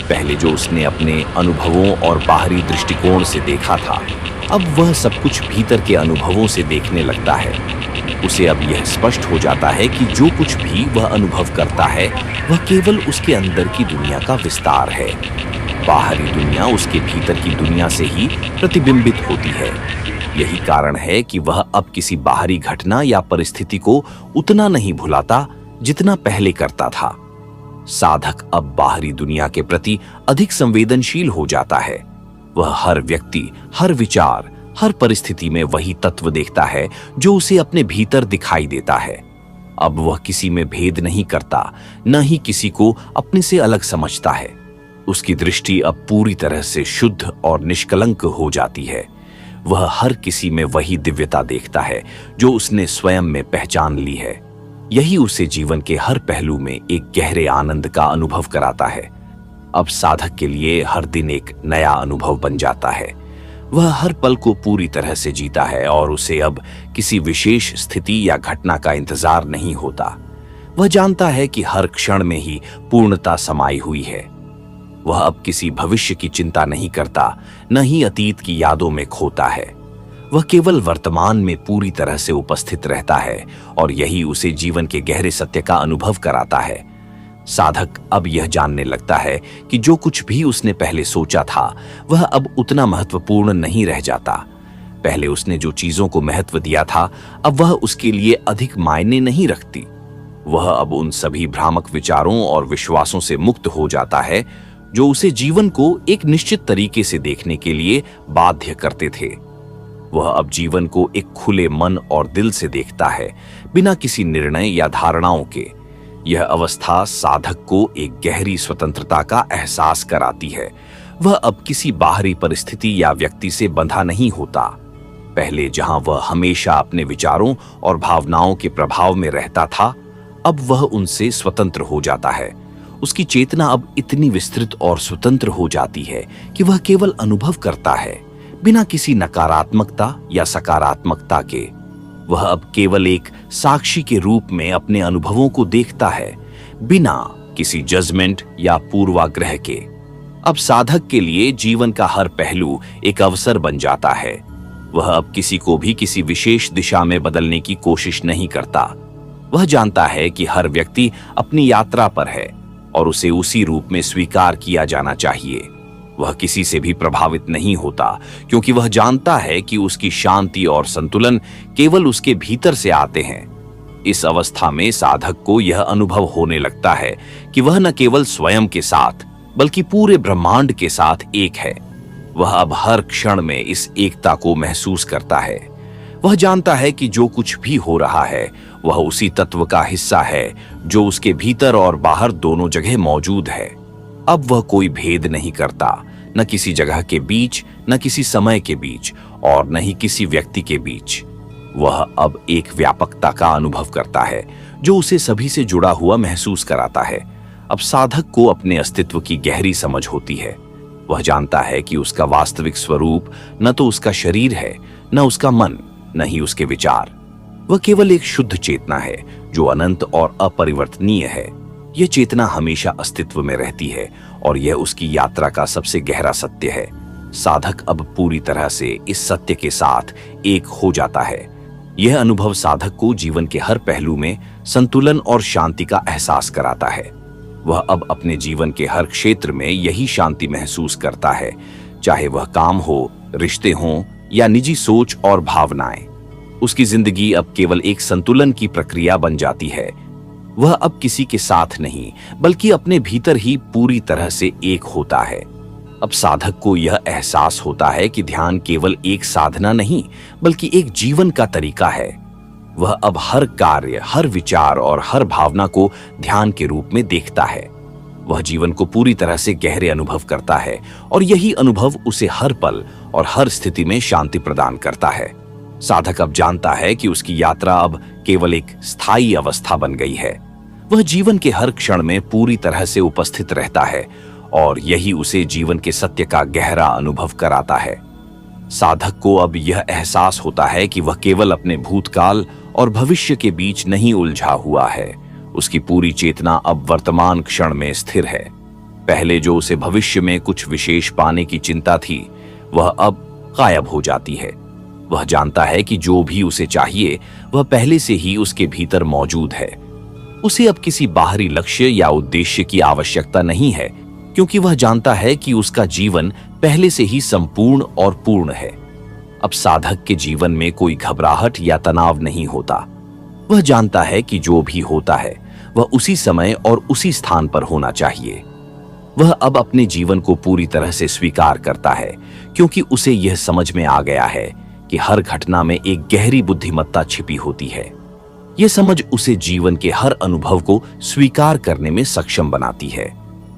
पहले जो उसने अपने अनुभवों और बाहरी दृष्टिकोण से देखा था, अब वह सब कुछ भीतर के अनुभवों से देखने लगता है। उसे अब यह स्पष्ट हो जाता है कि जो कुछ भी वह अनुभव करता है वह केवल उसके अंदर की दुनिया का विस्तार है। बाहरी दुनिया उसके भीतर की दुनिया से ही प्रतिबिंबित होती है। यही कारण है कि वह अब किसी बाहरी घटना या परिस्थिति को उतना नहीं भुलाता जितना पहले करता था। साधक अब बाहरी दुनिया के प्रति अधिक संवेदनशील हो जाता है। वह हर व्यक्ति, हर विचार, हर परिस्थिति में वही तत्व देखता है जो उसे अपने भीतर दिखाई देता है। अब वह किसी में भेद नहीं करता, न ही किसी को अपने से अलग समझता है। उसकी दृष्टि अब पूरी तरह से शुद्ध और निष्कलंक हो जाती है। वह हर किसी में वही दिव्यता देखता है जो उसने स्वयं में पहचान ली है। यही उसे जीवन के हर पहलू में एक गहरे आनंद का अनुभव कराता है। अब साधक के लिए हर दिन एक नया अनुभव बन जाता है। वह हर पल को पूरी तरह से जीता है और उसे अब किसी विशेष स्थिति या घटना का इंतजार नहीं होता। वह जानता है कि हर क्षण में ही पूर्णता समाई हुई है। वह अब किसी भविष्य की चिंता नहीं करता, न ही अतीत की यादों में खोता है। वह केवल वर्तमान में पूरी तरह से उपस्थित रहता है और यही उसे जीवन के गहरे सत्य का अनुभव कराता है। साधक अब यह जानने लगता है कि जो कुछ भी उसने पहले सोचा था वह अब उतना महत्वपूर्ण नहीं रह जाता। पहले उसने जो चीजों को महत्व दिया था अब वह उसके लिए अधिक मायने नहीं रखती। वह अब उन सभी भ्रामक विचारों और विश्वासों से मुक्त हो जाता है जो उसे जीवन को एक निश्चित तरीके से देखने के लिए बाध्य करते थे। वह अब जीवन को एक खुले मन और दिल से देखता है, बिना किसी निर्णय या धारणाओं के। यह अवस्था साधक को एक गहरी स्वतंत्रता का एहसास कराती है। वह अब किसी बाहरी परिस्थिति या व्यक्ति से बंधा नहीं होता। पहले जहां वह हमेशा अपने विचारों और भावनाओं के प्रभाव में रहता था, अब वह उनसे स्वतंत्र हो जाता है। उसकी चेतना अब इतनी विस्तृत और स्वतंत्र हो जाती है कि वह केवल अनुभव करता है, बिना किसी नकारात्मकता या सकारात्मकता के। वह अब केवल एक साक्षी के रूप में अपने अनुभवों को देखता है, बिना किसी जजमेंट या पूर्वाग्रह के। अब साधक के लिए जीवन का हर पहलू एक अवसर बन जाता है। वह अब किसी को भी किसी विशेष दिशा में बदलने की कोशिश नहीं करता। वह जानता है कि हर व्यक्ति अपनी यात्रा पर है और उसे उसी रूप में स्वीकार किया जाना चाहिए। वह किसी से भी प्रभावित नहीं होता, क्योंकि वह जानता है कि उसकी शांति और संतुलन केवल उसके भीतर से आते हैं। इस अवस्था में साधक को यह अनुभव होने लगता है कि वह न केवल स्वयं के साथ बल्कि पूरे ब्रह्मांड के साथ एक है। वह अब हर क्षण में इस एकता को महसूस करता है। वह जानता है कि जो कुछ भी हो रहा है वह उसी तत्व का हिस्सा है जो उसके भीतर और बाहर दोनों जगह मौजूद है। अब वह कोई भेद नहीं करता, न किसी जगह के बीच, न किसी समय के बीच और न ही किसी व्यक्ति के बीच। वह अब एक व्यापकता का अनुभव करता है जो उसे सभी से जुड़ा हुआ महसूस कराता है। अब साधक को अपने अस्तित्व की गहरी समझ होती है। वह जानता है कि उसका वास्तविक स्वरूप न तो उसका शरीर है, न उसका मन, न ही उसके विचार। वह केवल एक शुद्ध चेतना है जो अनंत और अपरिवर्तनीय है। यह चेतना हमेशा अस्तित्व में रहती है और यह उसकी यात्रा का सबसे गहरा सत्य है। साधक अब पूरी तरह से इस सत्य के साथ एक हो जाता है। यह अनुभव साधक को जीवन के हर पहलू में संतुलन और शांति का एहसास कराता है। वह अब अपने जीवन के हर क्षेत्र में यही शांति महसूस करता है, चाहे वह काम हो, रिश्ते हों या निजी सोच और भावनाएं। उसकी जिंदगी अब केवल एक संतुलन की प्रक्रिया बन जाती है। वह अब किसी के साथ नहीं बल्कि अपने भीतर ही पूरी तरह से एक होता है। अब साधक को यह एहसास होता है कि ध्यान केवल एक साधना नहीं बल्कि एक जीवन का तरीका है। वह अब हर कार्य, हर विचार और हर भावना को ध्यान के रूप में देखता है। वह जीवन को पूरी तरह से गहरे अनुभव करता है और यही अनुभव उसे हर पल और हर स्थिति में शांति प्रदान करता है। साधक अब जानता है कि उसकी यात्रा अब केवल एक स्थायी अवस्था बन गई है। वह जीवन के हर क्षण में पूरी तरह से उपस्थित रहता है और यही उसे जीवन के सत्य का गहरा अनुभव कराता है। साधक को अब यह एहसास होता है कि वह केवल अपने भूतकाल और भविष्य के बीच नहीं उलझा हुआ है। उसकी पूरी चेतना अब वर्तमान क्षण में स्थिर है। पहले जो उसे भविष्य में कुछ विशेष पाने की चिंता थी, वह अब गायब हो जाती है। वह जानता है कि जो भी उसे चाहिए वह पहले से ही उसके भीतर मौजूद है। उसे अब किसी बाहरी लक्ष्य या उद्देश्य की आवश्यकता नहीं है, क्योंकि वह जानता है कि उसका जीवन पहले से ही संपूर्ण और पूर्ण है। अब साधक के जीवन में कोई घबराहट या तनाव नहीं होता। वह जानता है कि जो भी होता है वह उसी समय और उसी स्थान पर होना चाहिए। वह अब अपने जीवन को पूरी तरह से स्वीकार करता है, क्योंकि उसे यह समझ में आ गया है कि हर घटना में एक गहरी बुद्धिमत्ता छिपी होती है। यह समझ उसे जीवन के हर अनुभव को स्वीकार करने में सक्षम बनाती है।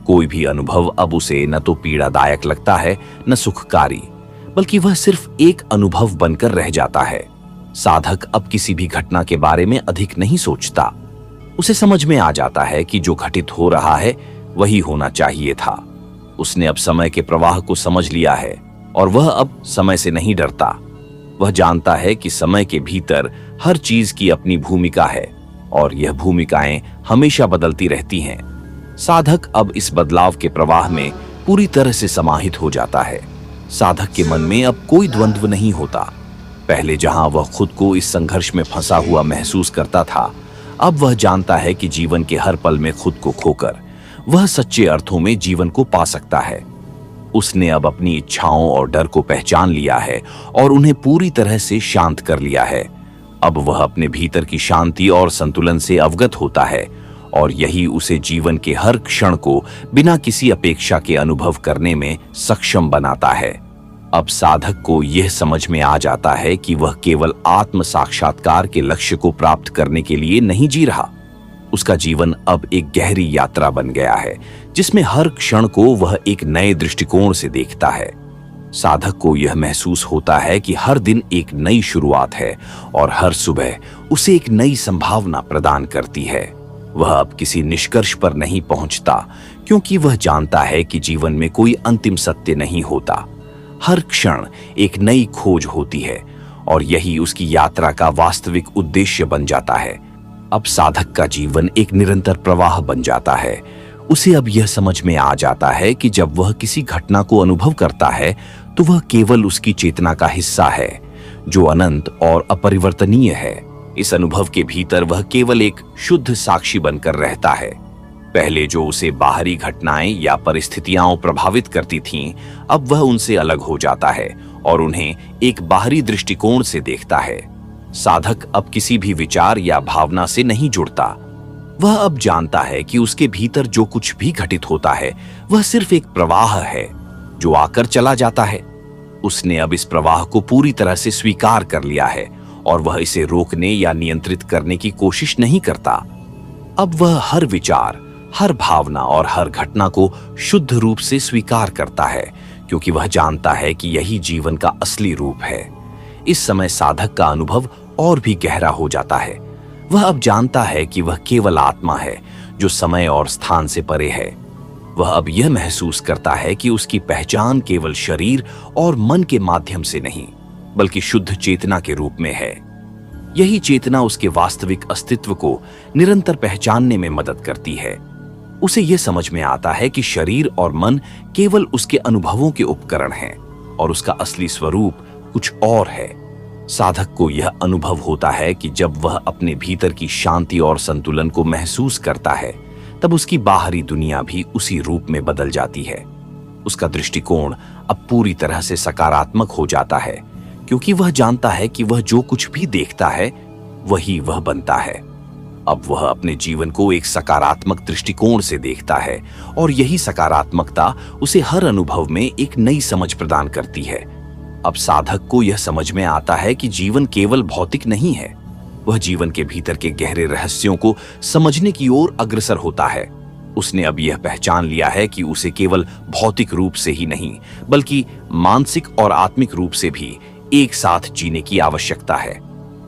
कोई भी अनुभव अब उसे न तो पीड़ादायक लगता है न सुखकारी, बल्कि वह सिर्फ एक अनुभव बनकर रह जाता है। साधक अब किसी भी घटना के बारे में अधिक नहीं सोचता। उसे समझ में आ जाता है कि जो घटित हो रहा है वही होना चाहिए था। उसने अब समय के प्रवाह को समझ लिया है और वह अब समय से नहीं डरता। वह जानता है कि समय के भीतर हर चीज की अपनी भूमिका है और यह भूमिकाएं हमेशा बदलती रहती हैं। साधक अब इस बदलाव के प्रवाह में पूरी तरह से समाहित हो जाता है। साधक के मन में अब कोई द्वंद्व नहीं होता। पहले जहां वह खुद को इस संघर्ष में फंसा हुआ महसूस करता था, अब वह जानता है कि जीवन के हर पल में खुद को खोकर वह सच्चे अर्थों में जीवन को पा सकता है। उसने अब अपनी इच्छाओं और डर को पहचान लिया है और उन्हें पूरी तरह से शांत कर लिया है। अब वह अपने भीतर की शांति और संतुलन से अवगत होता है और यही उसे जीवन के हर क्षण को बिना किसी अपेक्षा के अनुभव करने में सक्षम बनाता है। अब साधक को यह समझ में आ जाता है कि वह केवल आत्म साक्षात्कार के लक्ष्य को प्राप्त करने के लिए नहीं जी रहा। उसका जीवन अब एक गहरी यात्रा बन गया है, जिसमें हर क्षण को वह एक नए दृष्टिकोण से देखता है। साधक को यह महसूस होता है कि हर दिन एक नई शुरुआत है और हर सुबह उसे एक नई संभावना प्रदान करती है। वह अब किसी निष्कर्ष पर नहीं पहुंचता, क्योंकि वह जानता है कि जीवन में कोई अंतिम सत्य नहीं होता। हर क्षण एक नई खोज होती है और यही उसकी यात्रा का वास्तविक उद्देश्य बन जाता है। अब साधक का जीवन एक निरंतर प्रवाह बन जाता है। उसे अब यह समझ में आ जाता है कि जब वह किसी घटना को अनुभव करता है तो वह केवल उसकी चेतना का हिस्सा है, जो अनंत और अपरिवर्तनीय है। इस अनुभव के भीतर वह केवल एक शुद्ध साक्षी बनकर रहता है। पहले जो उसे बाहरी घटनाएं या परिस्थितियां प्रभावित करती थीं, अब वह उनसे अलग हो जाता है और उन्हें एक बाहरी दृष्टिकोण से देखता है। साधक अब किसी भी विचार या भावना से नहीं जुड़ता। वह अब जानता है कि उसके भीतर जो कुछ भी घटित होता है वह सिर्फ एक प्रवाह है जो आकर चला जाता है। उसने अब इस प्रवाह को पूरी तरह से स्वीकार कर लिया है और वह इसे रोकने या नियंत्रित करने की कोशिश नहीं करता। अब वह हर विचार, हर भावना और हर घटना को शुद्ध रूप से स्वीकार करता है, क्योंकि वह जानता है कि यही जीवन का असली रूप है। इस समय साधक का अनुभव और भी गहरा हो जाता है। वह अब जानता है कि वह केवल आत्मा है जो समय और स्थान से परे है। वह अब यह महसूस करता है कि उसकी पहचान केवल शरीर और मन के माध्यम से नहीं, बल्कि शुद्ध चेतना के रूप में है। यही चेतना उसके वास्तविक अस्तित्व को निरंतर पहचानने में मदद करती है। उसे यह समझ में आता है कि शरीर और मन केवल उसके अनुभवों के उपकरण हैं और उसका असली स्वरूप कुछ और है। साधक को यह अनुभव होता है कि जब वह अपने भीतर की शांति और संतुलन को महसूस करता है, तब उसकी बाहरी दुनिया भी उसी रूप में बदल जाती है। उसका दृष्टिकोण अब पूरी तरह से सकारात्मक हो जाता है, क्योंकि वह जानता है कि वह जो कुछ भी देखता है वही वह बनता है। अब वह अपने जीवन को एक सकारात्मक दृष्टिकोण से देखता है और यही सकारात्मकता उसे हर अनुभव में एक नई समझ प्रदान करती है। अब साधक को यह समझ में आता है कि जीवन केवल भौतिक नहीं है। वह जीवन के भीतर के गहरे रहस्यों को समझने की ओर अग्रसर होता है। उसने अब यह पहचान लिया है कि उसे केवल भौतिक रूप से ही नहीं, बल्कि मानसिक और आत्मिक रूप से भी एक साथ जीने की आवश्यकता है।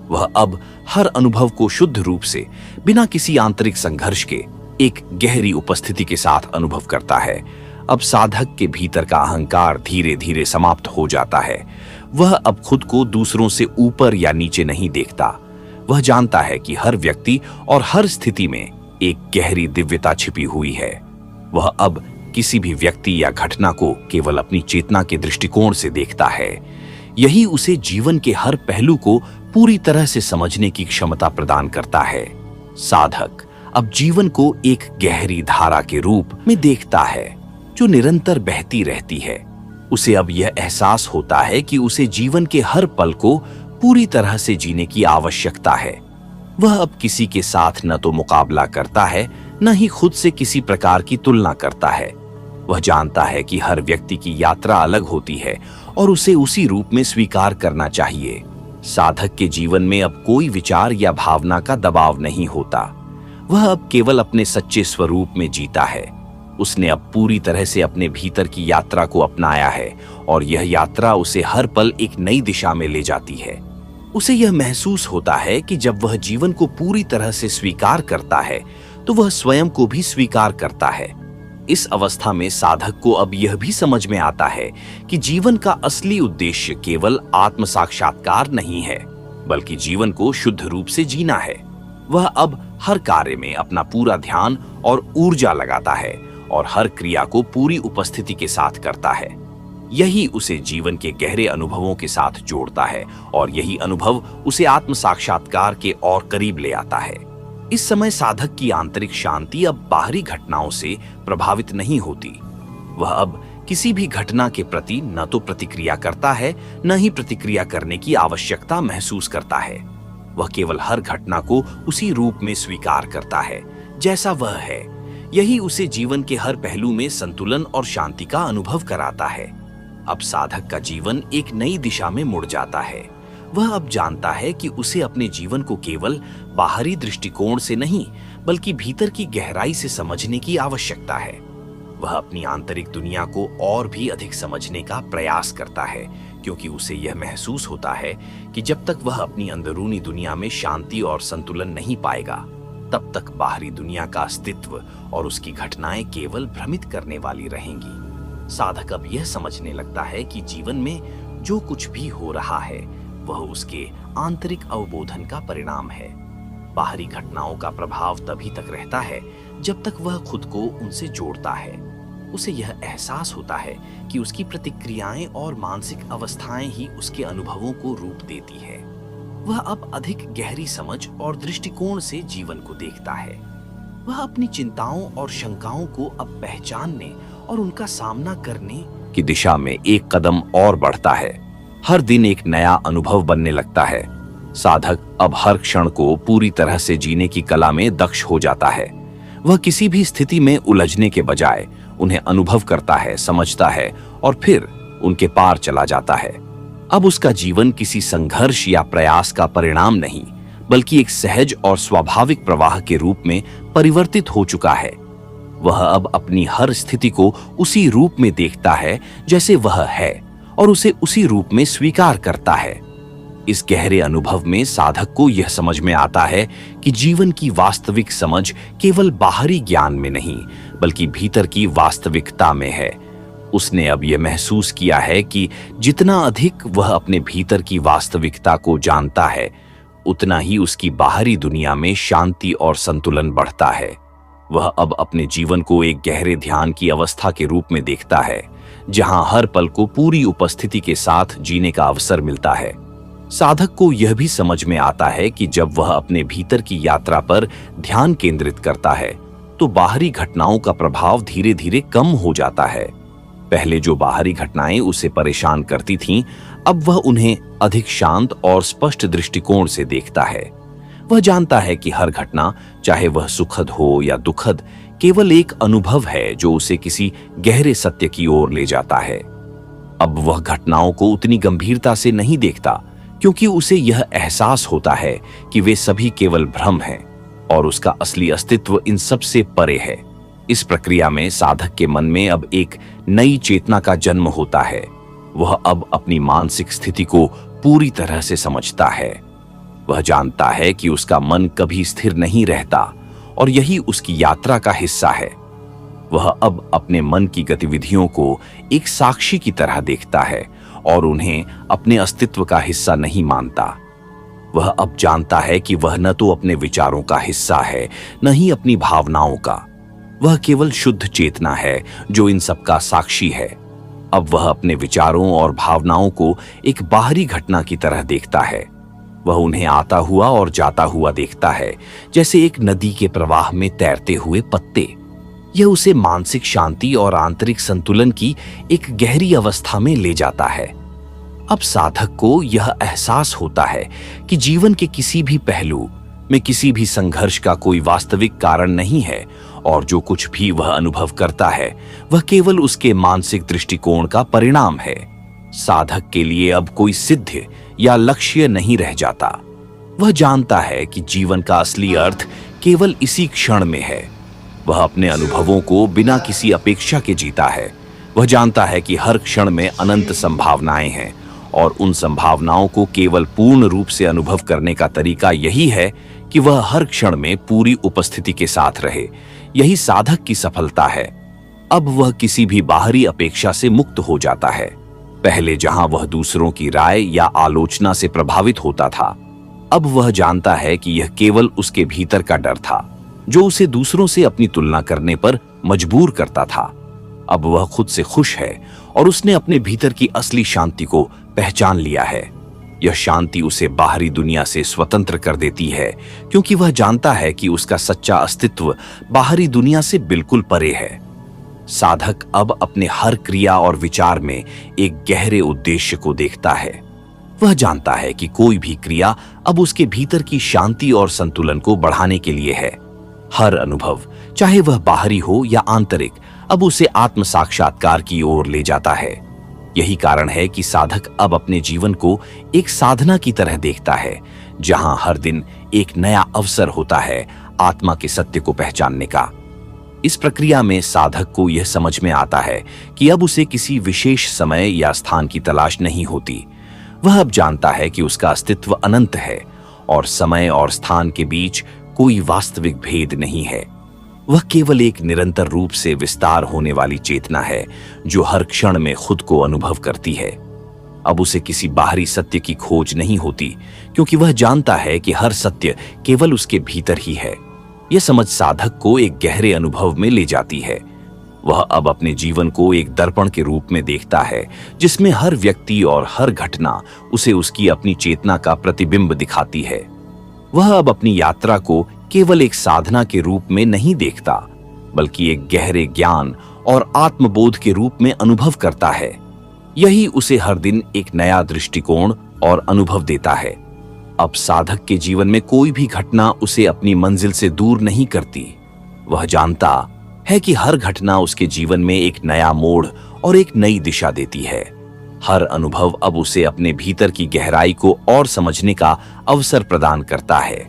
वह अब हर अनुभव को शुद्ध रूप से, बिना किसी आंतरिक संघर्ष के, एक गहरी उपस्थिति के साथ अनुभव करता है। अब साधक के भीतर का अहंकार धीरे धीरे समाप्त हो जाता है। वह अब खुद को दूसरों से ऊपर या नीचे नहीं देखता। वह जानता है कि हर व्यक्ति और हर स्थिति में एक गहरी दिव्यता छिपी हुई है। वह अब किसी भी व्यक्ति या घटना को केवल अपनी चेतना के दृष्टिकोण से देखता है। यही उसे जीवन के हर पहलू को पूरी तरह से समझने की क्षमता प्रदान करता है। साधक अब जीवन को एक गहरी धारा के रूप में देखता है जो निरंतर बहती रहती है। उसे अब यह एहसास होता है कि उसे जीवन के हर पल को पूरी तरह से जीने की आवश्यकता है। वह अब किसी के साथ न तो मुकाबला करता है, न ही खुद से किसी प्रकार की तुलना करता है। वह जानता है कि हर व्यक्ति की यात्रा अलग होती है और उसे उसी रूप में स्वीकार करना चाहिए। साधक के जीवन में अब कोई विचार या भावना का दबाव नहीं होता। वह अब केवल अपने सच्चे स्वरूप में जीता है। उसने अब पूरी तरह से अपने भीतर की यात्रा को अपनाया है और यह यात्रा उसे हर पल एक नई दिशा में ले जाती है। उसे यह महसूस होता है कि जब वह जीवन को पूरी तरह से स्वीकार करता है तो वह स्वयं को भी स्वीकार करता है। इस अवस्था में साधक को अब यह भी समझ में आता है कि जीवन का असली उद्देश्य केवल आत्म साक्षात्कार नहीं है, बल्कि जीवन को शुद्ध रूप से जीना है। वह अब हर कार्य में अपना पूरा ध्यान और ऊर्जा लगाता है और हर क्रिया को पूरी उपस्थिति के साथ करता है। यही उसे जीवन के गहरे अनुभवों के साथ जोड़ता है और यही अनुभव उसे आत्म साक्षात्कार के और करीब ले आता है। इस समय साधक की आंतरिक शांति अब बाहरी घटनाओं से प्रभावित नहीं होती। वह अब किसी भी घटना के प्रति न तो प्रतिक्रिया करता है, न ही प्रतिक्रिया करने की आवश्यकता महसूस करता है। वह केवल हर घटना को उसी रूप में स्वीकार करता है जैसा वह है। यही उसे जीवन के हर पहलू में संतुलन और शांति का अनुभव कराता है। अब साधक का जीवन एक नई दिशा में मुड़ जाता है। वह अब जानता है कि उसे अपने जीवन को केवल बाहरी दृष्टिकोण से नहीं, बल्कि भीतर की गहराई से समझने की आवश्यकता है। वह अपनी आंतरिक दुनिया को और भी अधिक समझने का प्रयास करता है, क्योंकि उसे यह महसूस होता है कि जब तक वह अपनी अंदरूनी दुनिया में शांति और संतुलन नहीं पाएगा, तब तक बाहरी दुनिया का अस्तित्व और उसकी घटनाएं केवल भ्रमित करने वाली रहेंगी। साधक अब यह समझने लगता है कि जीवन में जो कुछ भी हो रहा है वह उसके आंतरिक अवबोधन का परिणाम है। बाहरी घटनाओं का प्रभाव तभी तक रहता है जब तक वह खुद को उनसे जोड़ता है। उसे यह एहसास होता है कि उसकी प्रतिक्रियाएं और मानसिक अवस्थाएं ही उसके अनुभवों को रूप देती है। वह अब अधिक गहरी समझ और दृष्टिकोण से जीवन को देखता है। वह अपनी चिंताओं और शंकाओं को अब पहचानने और उनका सामना करने की दिशा में एक कदम और बढ़ता है। हर दिन एक नया अनुभव बनने लगता है। साधक अब हर क्षण को पूरी तरह से जीने की कला में दक्ष हो जाता है। वह किसी भी स्थिति में उलझने के बजाय उन्हें अनुभव करता है, समझता है और फिर उनके पार चला जाता है। अब उसका जीवन किसी संघर्ष या प्रयास का परिणाम नहीं, बल्कि एक सहज और स्वाभाविक प्रवाह के रूप में परिवर्तित हो चुका है। वह अब अपनी हर स्थिति को उसी रूप में देखता है जैसे वह है और उसे उसी रूप में स्वीकार करता है। इस गहरे अनुभव में साधक को यह समझ में आता है कि जीवन की वास्तविक समझ केवल बाहरी ज्ञान में नहीं, बल्कि भीतर की वास्तविकता में है। उसने अब यह महसूस किया है कि जितना अधिक वह अपने भीतर की वास्तविकता को जानता है, उतना ही उसकी बाहरी दुनिया में शांति और संतुलन बढ़ता है। वह अब अपने जीवन को एक गहरे ध्यान की अवस्था के रूप में देखता है, जहां हर पल को पूरी उपस्थिति के साथ जीने का अवसर मिलता है। साधक को यह भी समझ में आता है कि जब वह अपने भीतर की यात्रा पर ध्यान केंद्रित करता है, तो बाहरी घटनाओं का प्रभाव धीरे धीरे कम हो जाता है। पहले जो बाहरी घटनाएं उसे परेशान करती थीं, अब वह उन्हें अधिक शांत और स्पष्ट दृष्टिकोण से देखता है। वह जानता है कि हर घटना, चाहे वह सुखद हो या दुखद, केवल एक अनुभव है जो उसे किसी गहरे सत्य की ओर ले जाता है। अब वह घटनाओं को उतनी गंभीरता से नहीं देखता, क्योंकि उसे यह एहसास होता है कि वे सभी केवल भ्रम हैं और उसका असली अस्तित्व इन सब से परे है। इस प्रक्रिया में साधक के मन में अब एक नई चेतना का जन्म होता है। वह अब अपनी मानसिक स्थिति को पूरी तरह से समझता है। वह जानता है कि उसका मन कभी स्थिर नहीं रहता और यही उसकी यात्रा का हिस्सा है। वह अब अपने मन की गतिविधियों को एक साक्षी की तरह देखता है और उन्हें अपने अस्तित्व का हिस्सा नहीं मानता। वह अब जानता है कि वह न तो अपने विचारों का हिस्सा है, न ही अपनी भावनाओं का। वह केवल शुद्ध चेतना है जो इन सब का साक्षी है। अब वह अपने विचारों और भावनाओं को एक बाहरी घटना की तरह देखता है। वह उन्हें आता हुआ और जाता हुआ देखता है, जैसे एक नदी के प्रवाह में तैरते हुए पत्ते। यह उसे मानसिक शांति और आंतरिक संतुलन की एक गहरी अवस्था में ले जाता है। अब साधक को यह एहसास होता है कि जीवन के किसी भी पहलू में किसी भी संघर्ष का कोई वास्तविक कारण नहीं है, और जो कुछ भी वह अनुभव करता है वह केवल उसके मानसिक दृष्टिकोण का परिणाम है। साधक के लिए अब कोई सिद्ध या लक्ष्य नहीं रह जाता। वह जानता है कि जीवन का असली अर्थ केवल इसी क्षण में है। वह अपने अनुभवों को बिना किसी अपेक्षा के जीता है। वह जानता है कि हर क्षण में अनंत संभावनाएं हैं, और उन संभावनाओं को केवल पूर्ण रूप से अनुभव करने का तरीका यही है कि वह हर क्षण में पूरी उपस्थिति के साथ रहे। यही साधक की सफलता है। अब वह किसी भी बाहरी अपेक्षा से मुक्त हो जाता है। पहले जहां वह दूसरों की राय या आलोचना से प्रभावित होता था, अब वह जानता है कि यह केवल उसके भीतर का डर था, जो उसे दूसरों से अपनी तुलना करने पर मजबूर करता था। अब वह खुद से खुश है और उसने अपने भीतर की असली शांति को पहचान लिया है। यह शांति उसे बाहरी दुनिया से स्वतंत्र कर देती है, क्योंकि वह जानता है कि उसका सच्चा अस्तित्व बाहरी दुनिया से बिल्कुल परे है। साधक अब अपने हर क्रिया और विचार में एक गहरे उद्देश्य को देखता है। वह जानता है कि कोई भी क्रिया अब उसके भीतर की शांति और संतुलन को बढ़ाने के लिए है। हर अनुभव, चाहे वह बाहरी हो या आंतरिक, अब उसे आत्म साक्षात्कार की ओर ले जाता है। यही कारण है कि साधक अब अपने जीवन को एक साधना की तरह देखता है, जहां हर दिन एक नया अवसर होता है आत्मा के सत्य को पहचानने का। इस प्रक्रिया में साधक को यह समझ में आता है कि अब उसे किसी विशेष समय या स्थान की तलाश नहीं होती। वह अब जानता है कि उसका अस्तित्व अनंत है, और समय और स्थान के बीच कोई वास्तविक भेद नहीं है। वह केवल एक निरंतर रूप से विस्तार होने वाली चेतना है, जो हर क्षण में खुद को अनुभव करती है। अब उसे किसी बाहरी सत्य की खोज नहीं होती, क्योंकि वह जानता है कि हर सत्य केवल उसके भीतर ही है। यह समझ साधक को एक गहरे अनुभव में ले जाती है। वह अब अपने जीवन को एक दर्पण के रूप में देखता है, जिसमें हर व्यक्ति और हर घटना उसे उसकी अपनी चेतना का प्रतिबिंब दिखाती है। वह अब अपनी यात्रा को केवल एक साधना के रूप में नहीं देखता, बल्कि एक गहरे ज्ञान और आत्मबोध के रूप में अनुभव करता है। यही उसे हर दिन एक नया दृष्टिकोण और अनुभव देता है। अब साधक के जीवन में कोई भी घटना उसे अपनी मंजिल से दूर नहीं करती। वह जानता है कि हर घटना उसके जीवन में एक नया मोड़ और एक नई दिशा देती है। हर अनुभव अब उसे अपने भीतर की गहराई को और समझने का अवसर प्रदान करता है।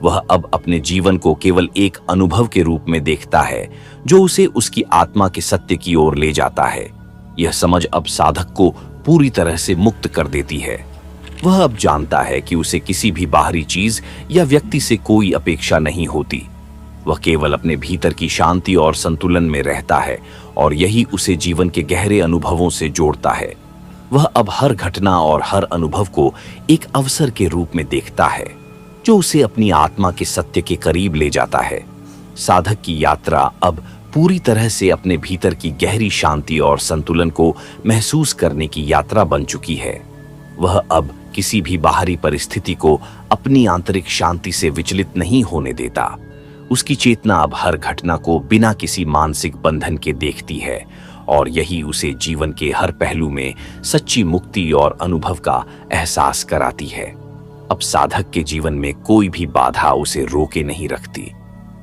वह अब अपने जीवन को केवल एक अनुभव के रूप में देखता है, जो उसे उसकी आत्मा के सत्य की ओर ले जाता है। यह समझ अब साधक को पूरी तरह से मुक्त कर देती है। वह अब जानता है कि उसे किसी भी बाहरी चीज या व्यक्ति से कोई अपेक्षा नहीं होती। वह केवल अपने भीतर की शांति और संतुलन में रहता है, और यही उसे जीवन के गहरे अनुभवों से जोड़ता है। वह अब हर घटना और हर अनुभव को एक अवसर के रूप में देखता है, जो उसे अपनी आत्मा के सत्य के करीब ले जाता है। साधक की यात्रा अब पूरी तरह से अपने भीतर की गहरी शांति और संतुलन को महसूस करने की यात्रा बन चुकी है। वह अब किसी भी बाहरी परिस्थिति को अपनी आंतरिक शांति से विचलित नहीं होने देता। उसकी चेतना अब हर घटना को बिना किसी मानसिक बंधन के देखती है, और यही उसे जीवन के हर पहलू में सच्ची मुक्ति और अनुभव का एहसास कराती है। अब साधक के जीवन में कोई भी बाधा उसे रोके नहीं रखती।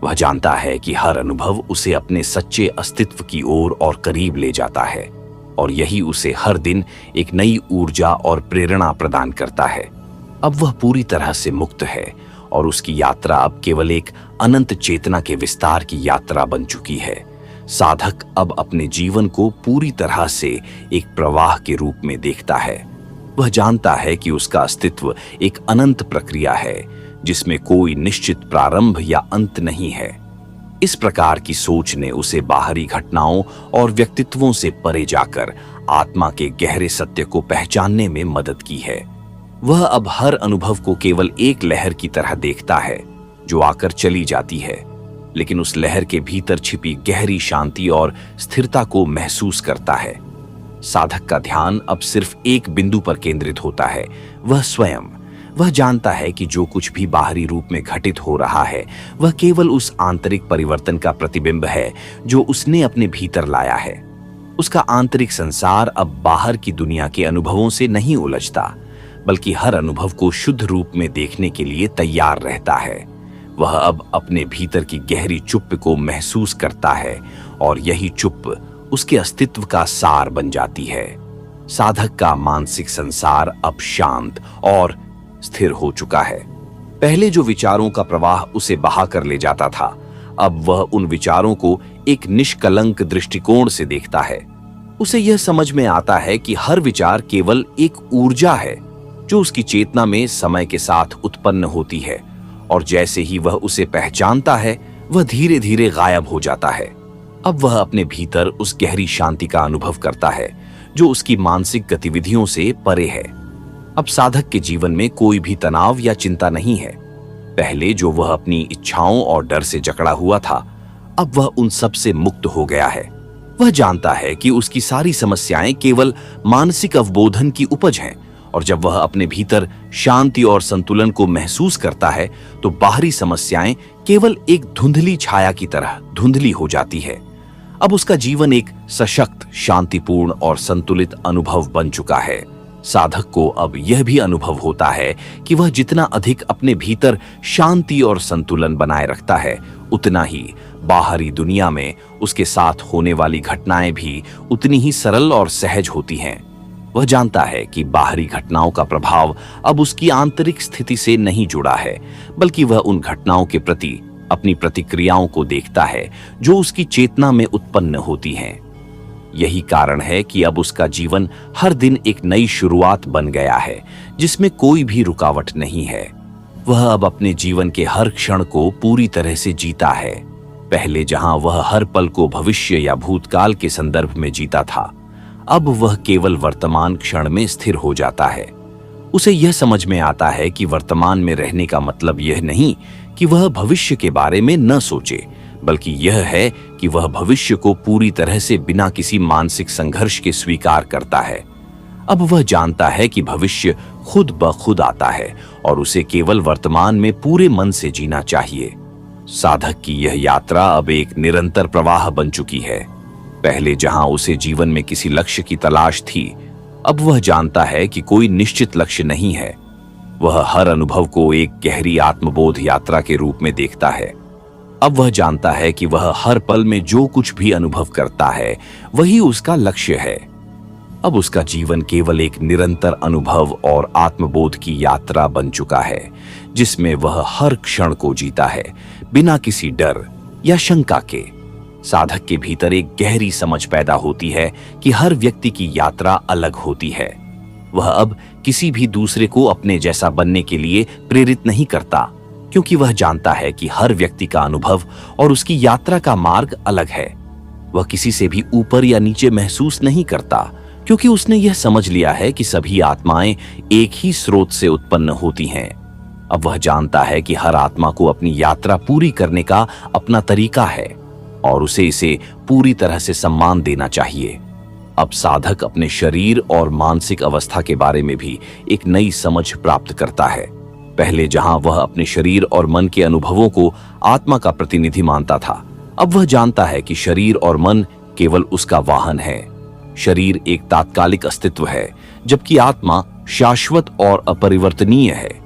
वह जानता है कि हर अनुभव उसे अपने सच्चे अस्तित्व की ओर और करीब ले जाता है, और यही उसे हर दिन एक नई ऊर्जा और प्रेरणा प्रदान करता है। अब वह पूरी तरह से मुक्त है, और उसकी यात्रा अब केवल एक अनंत चेतना के विस्तार की यात्रा बन चुकी है। साधक अब अपने जीवन को पूरी तरह से एक प्रवाह के रूप में देखता है। वह जानता है कि उसका अस्तित्व एक अनंत प्रक्रिया है, जिसमें कोई निश्चित प्रारंभ या अंत नहीं है। इस प्रकार की सोच ने उसे बाहरी घटनाओं और व्यक्तित्वों से परे जाकर आत्मा के गहरे सत्य को पहचानने में मदद की है। वह अब हर अनुभव को केवल एक लहर की तरह देखता है, जो आकर चली जाती है, लेकिन उस लहर के भीतर छिपी गहरी शांति और स्थिरता को महसूस करता है। साधक का ध्यान अब सिर्फ एक बिंदु पर केंद्रित होता है, वह स्वयं। वह जानता है कि जो कुछ भी बाहरी रूप में घटित हो रहा है वह केवल उस आंतरिक परिवर्तन का प्रतिबिंब है जो उसने अपने भीतर लाया है। उसका आंतरिक संसार अब बाहर की दुनिया के अनुभवों से नहीं उलझता, बल्कि हर अनुभव को शुद्ध रूप में देखने के लिए तैयार रहता है। वह अब अपने भीतर की गहरी चुप्पी को महसूस करता है और यही चुप उसके अस्तित्व का सार बन जाती है। साधक का मानसिक संसार अब शांत और स्थिर हो चुका है। पहले जो विचारों का प्रवाह उसे बहा कर ले जाता था, अब वह उन विचारों को एक निष्कलंक दृष्टिकोण से देखता है। उसे यह समझ में आता है कि हर विचार केवल एक ऊर्जा है जो उसकी चेतना में समय के साथ उत्पन्न होती है, और जैसे ही वह उसे पहचानता है वह धीरे धीरे गायब हो जाता है। अब वह अपने भीतर उस गहरी शांति का अनुभव करता है जो उसकी मानसिक गतिविधियों से परे है। अब साधक के जीवन में कोई भी तनाव या चिंता नहीं है। पहले जो वह अपनी इच्छाओं और डर से जकड़ा हुआ था, अब वह उन सब से मुक्त हो गया है। वह जानता है कि उसकी सारी समस्याएं केवल मानसिक अवबोधन की उपज हैं, और जब वह अपने भीतर शांति और संतुलन को महसूस करता है तो बाहरी समस्याएं केवल एक धुंधली छाया की तरह धुंधली हो जाती है। अब उसका जीवन एक सशक्त, शांतिपूर्ण और संतुलित अनुभव बन चुका है। साधक को अब यह भी अनुभव होता है कि वह जितना अधिक अपने भीतर शांति और संतुलन बनाए रखता है, उतना ही बाहरी दुनिया में उसके साथ होने वाली घटनाएं भी उतनी ही सरल और सहज होती हैं। वह जानता है कि बाहरी घटनाओं का प्रभाव अब उसकी आंतरिक स्थिति से नहीं जुड़ा है, बल्कि वह उन घटनाओं के प्रति अपनी प्रतिक्रियाओं को देखता है जो उसकी चेतना में उत्पन्न होती हैं। यही कारण है कि अब उसका जीवन हर दिन एक नई शुरुआत बन गया है, जिसमें कोई भी रुकावट नहीं है। वह अब अपने जीवन के हर क्षण को पूरी तरह से जीता है। पहले जहां वह हर पल को भविष्य या भूतकाल के संदर्भ में जीता था, अब वह केवल वर्तमान क्षण में स्थिर हो जाता है। उसे यह समझ में आता है कि वर्तमान में रहने का मतलब यह नहीं कि वह भविष्य के बारे में न सोचे, बल्कि यह है कि वह भविष्य को पूरी तरह से बिना किसी मानसिक संघर्ष के स्वीकार करता है। अब वह जानता है कि भविष्य खुद ब खुद आता है और उसे केवल वर्तमान में पूरे मन से जीना चाहिए। साधक की यह यात्रा अब एक निरंतर प्रवाह बन चुकी है। पहले जहां उसे जीवन में किसी लक्ष्य की तलाश थी, अब वह जानता है कि कोई निश्चित लक्ष्य नहीं है। वह हर अनुभव को एक गहरी आत्मबोध यात्रा के रूप में देखता है। अब वह जानता है कि वह हर पल में जो कुछ भी अनुभव करता है वही उसका लक्ष्य है। अब उसका जीवन केवल एक निरंतर अनुभव और आत्मबोध की यात्रा बन चुका है, जिसमें वह हर क्षण को जीता है बिना किसी डर या शंका के। साधक के भीतर एक गहरी समझ पैदा होती है कि हर व्यक्ति की यात्रा अलग होती है। वह अब किसी भी दूसरे को अपने जैसा बनने के लिए प्रेरित नहीं करता, क्योंकि वह जानता है कि हर व्यक्ति का अनुभव और उसकी यात्रा का मार्ग अलग है। वह किसी से भी ऊपर या नीचे महसूस नहीं करता, क्योंकि उसने यह समझ लिया है कि सभी आत्माएं एक ही स्रोत से उत्पन्न होती हैं। अब वह जानता है कि हर आत्मा को अपनी यात्रा पूरी करने का अपना तरीका है और उसे इसे पूरी तरह से सम्मान देना चाहिए। अब साधक अपने शरीर और मानसिक अवस्था के बारे में भी एक नई समझ प्राप्त करता है। पहले जहां वह अपने शरीर और मन के अनुभवों को आत्मा का प्रतिनिधि मानता था, अब वह जानता है कि शरीर और मन केवल उसका वाहन है। शरीर एक तात्कालिक अस्तित्व है, जबकि आत्मा शाश्वत और अपरिवर्तनीय है।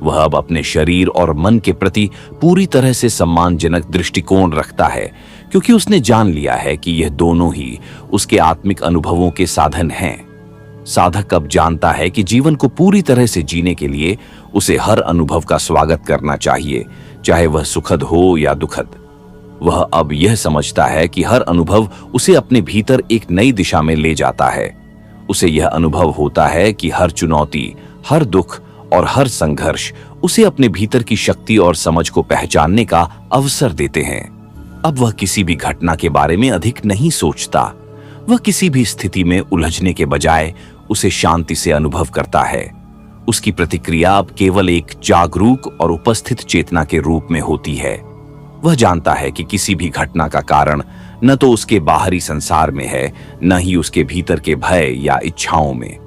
वह अब अपने शरीर और मन के प्रति पूरी तरह से सम्मानजनक दृष्टिकोण रखता है, क्योंकि उसने जान लिया है कि यह दोनों ही उसके आत्मिक अनुभवों के साधन हैं। साधक अब जानता है कि जीवन को पूरी तरह से जीने के लिए उसे हर अनुभव का स्वागत करना चाहिए, चाहे वह सुखद हो या दुखद। वह अब यह समझता है कि हर अनुभव उसे अपने भीतर एक नई दिशा में ले जाता है। उसे यह अनुभव होता है कि हर चुनौती, हर दुख और हर संघर्ष उसे अपने भीतर की शक्ति और समझ को पहचानने का अवसर देते हैं। अब वह किसी भी घटना के बारे में अधिक नहीं सोचता। वह किसी भी स्थिति में उलझने के बजाय उसे शांति से अनुभव करता है। उसकी प्रतिक्रिया अब केवल एक जागरूक और उपस्थित चेतना के रूप में होती है। वह जानता है कि किसी भी घटना का कारण न तो उसके बाहरी संसार में है, न ही उसके भीतर के भय या इच्छाओं में।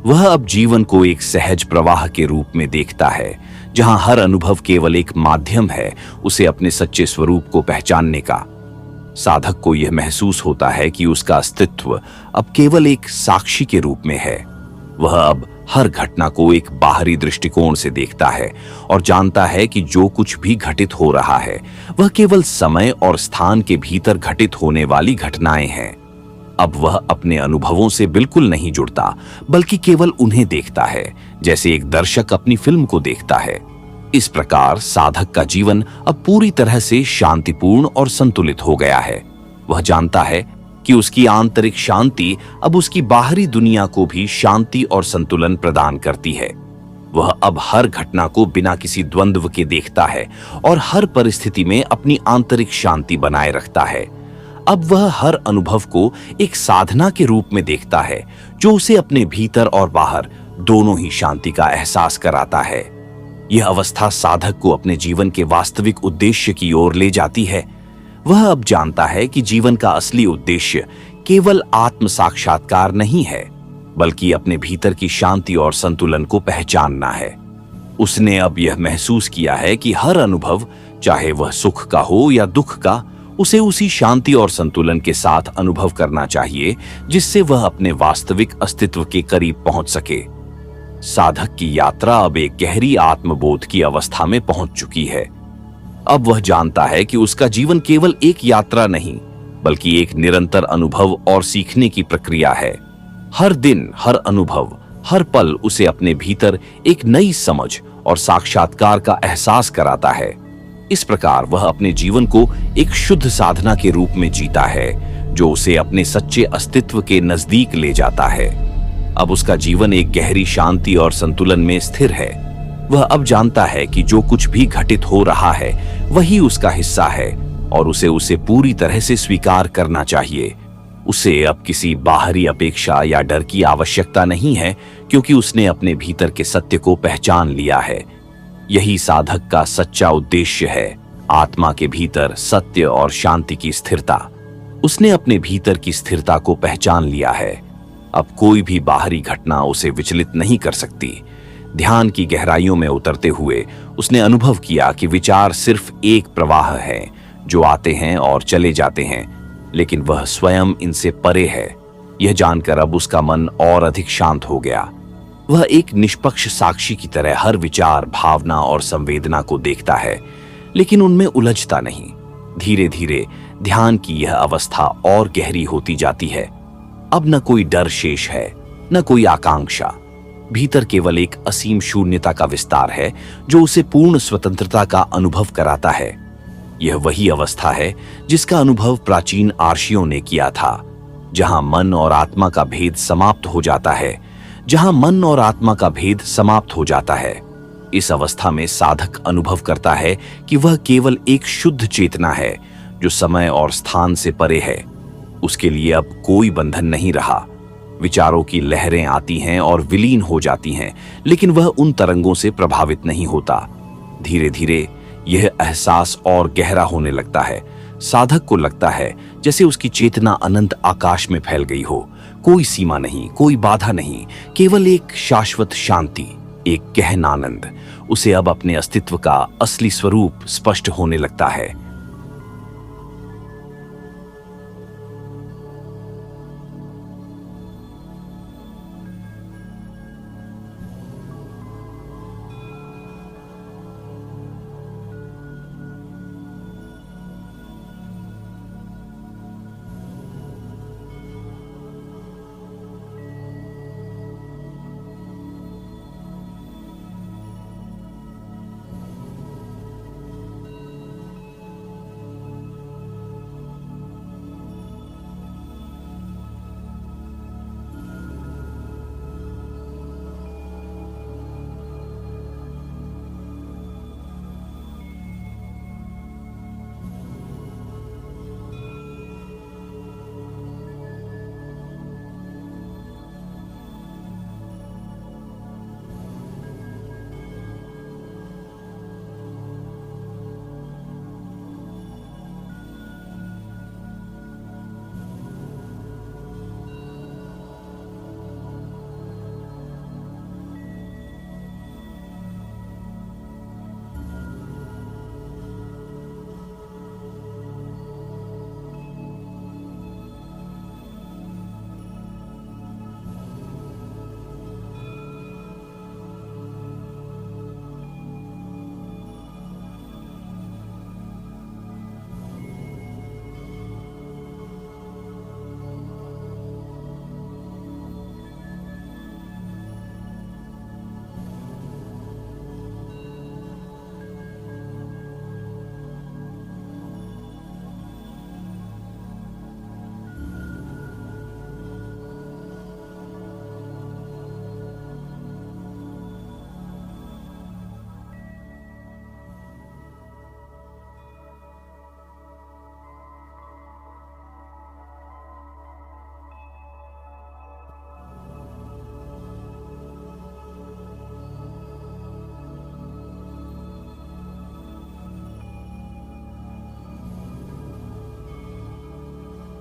वह अब जीवन को एक सहज प्रवाह के रूप में देखता है, जहां हर अनुभव केवल एक माध्यम है उसे अपने सच्चे स्वरूप को पहचानने का। साधक को यह महसूस होता है कि उसका अस्तित्व अब केवल एक साक्षी के रूप में है। वह अब हर घटना को एक बाहरी दृष्टिकोण से देखता है और जानता है कि जो कुछ भी घटित हो रहा है वह केवल समय और स्थान के भीतर घटित होने वाली घटनाएं हैं। अब वह अपने अनुभवों से बिल्कुल नहीं जुड़ता, बल्कि केवल उन्हें देखता है, जैसे एक दर्शक अपनी फिल्म को देखता है। इस प्रकार साधक का जीवन अब पूरी तरह से शांतिपूर्ण और संतुलित हो गया है। वह जानता है कि उसकी आंतरिक शांति अब उसकी बाहरी दुनिया को भी शांति और संतुलन प्रदान करती है। वह अब हर घटना को बिना किसी द्वंद्व के देखता है और हर परिस्थिति में अपनी आंतरिक शांति बनाए रखता है। अब वह हर अनुभव को एक साधना के रूप में देखता है, जो उसे अपने भीतर और बाहर दोनों ही शांति का एहसास कराता है। यह अवस्था साधक को अपने जीवन के वास्तविक उद्देश्य की ओर ले जाती है। वह अब जानता है कि जीवन का असली उद्देश्य केवल आत्म साक्षात्कार नहीं है, बल्कि अपने भीतर की शांति और संतुलन को पहचानना है। उसने अब यह महसूस किया है कि हर अनुभव, चाहे वह सुख का हो या दुख का, उसे उसी शांति और संतुलन के साथ अनुभव करना चाहिए जिससे वह अपने वास्तविक अस्तित्व के करीब पहुंच सके। साधक की यात्रा अब एक गहरी आत्मबोध की अवस्था में पहुंच चुकी है। अब वह जानता है कि उसका जीवन केवल एक यात्रा नहीं, बल्कि एक निरंतर अनुभव और सीखने की प्रक्रिया है। हर दिन, हर अनुभव, हर पल उसे अपने भीतर एक नई समझ और साक्षात्कार का एहसास कराता है। इस प्रकार वह अपने जीवन को एक शुद्ध साधना के रूप में जीता है, जो उसे अपने सच्चे अस्तित्व के नजदीक ले जाता है। अब उसका जीवन एक गहरी शांति और संतुलन में स्थिर है। वह अब जानता है कि जो कुछ भी घटित हो रहा है वही उसका हिस्सा है और उसे पूरी तरह से स्वीकार करना चाहिए। उसे अब किसी बाहरी अपेक्षा या डर की आवश्यकता नहीं है, क्योंकि उसने अपने भीतर के सत्य को पहचान लिया है। यही साधक का सच्चा उद्देश्य है, आत्मा के भीतर सत्य और शांति की स्थिरता। उसने अपने भीतर की स्थिरता को पहचान लिया है। अब कोई भी बाहरी घटना उसे विचलित नहीं कर सकती। ध्यान की गहराइयों में उतरते हुए उसने अनुभव किया कि विचार सिर्फ एक प्रवाह है जो आते हैं और चले जाते हैं, लेकिन वह स्वयं इनसे परे है। यह जानकर अब उसका मन और अधिक शांत हो गया। वह एक निष्पक्ष साक्षी की तरह हर विचार, भावना और संवेदना को देखता है, लेकिन उनमें उलझता नहीं। धीरे धीरे ध्यान की यह अवस्था और गहरी होती जाती है। अब न कोई डर शेष है, न कोई आकांक्षा। भीतर केवल एक असीम शून्यता का विस्तार है जो उसे पूर्ण स्वतंत्रता का अनुभव कराता है। यह वही अवस्था है जिसका अनुभव प्राचीन आर्षियों ने किया था, जहां मन और आत्मा का भेद समाप्त हो जाता है, जहां मन और आत्मा का भेद समाप्त हो जाता है। इस अवस्था में साधक अनुभव करता है कि वह केवल एक शुद्ध चेतना है जो समय और स्थान से परे है। उसके लिए अब कोई बंधन नहीं रहा। विचारों की लहरें आती हैं और विलीन हो जाती हैं, लेकिन वह उन तरंगों से प्रभावित नहीं होता। धीरे धीरे यह एहसास और गहरा होने लगता है। साधक को लगता है जैसे उसकी चेतना अनंत आकाश में फैल गई हो। कोई सीमा नहीं, कोई बाधा नहीं, केवल एक शाश्वत शांति, एक गहन आनंद। उसे अब अपने अस्तित्व का असली स्वरूप स्पष्ट होने लगता है।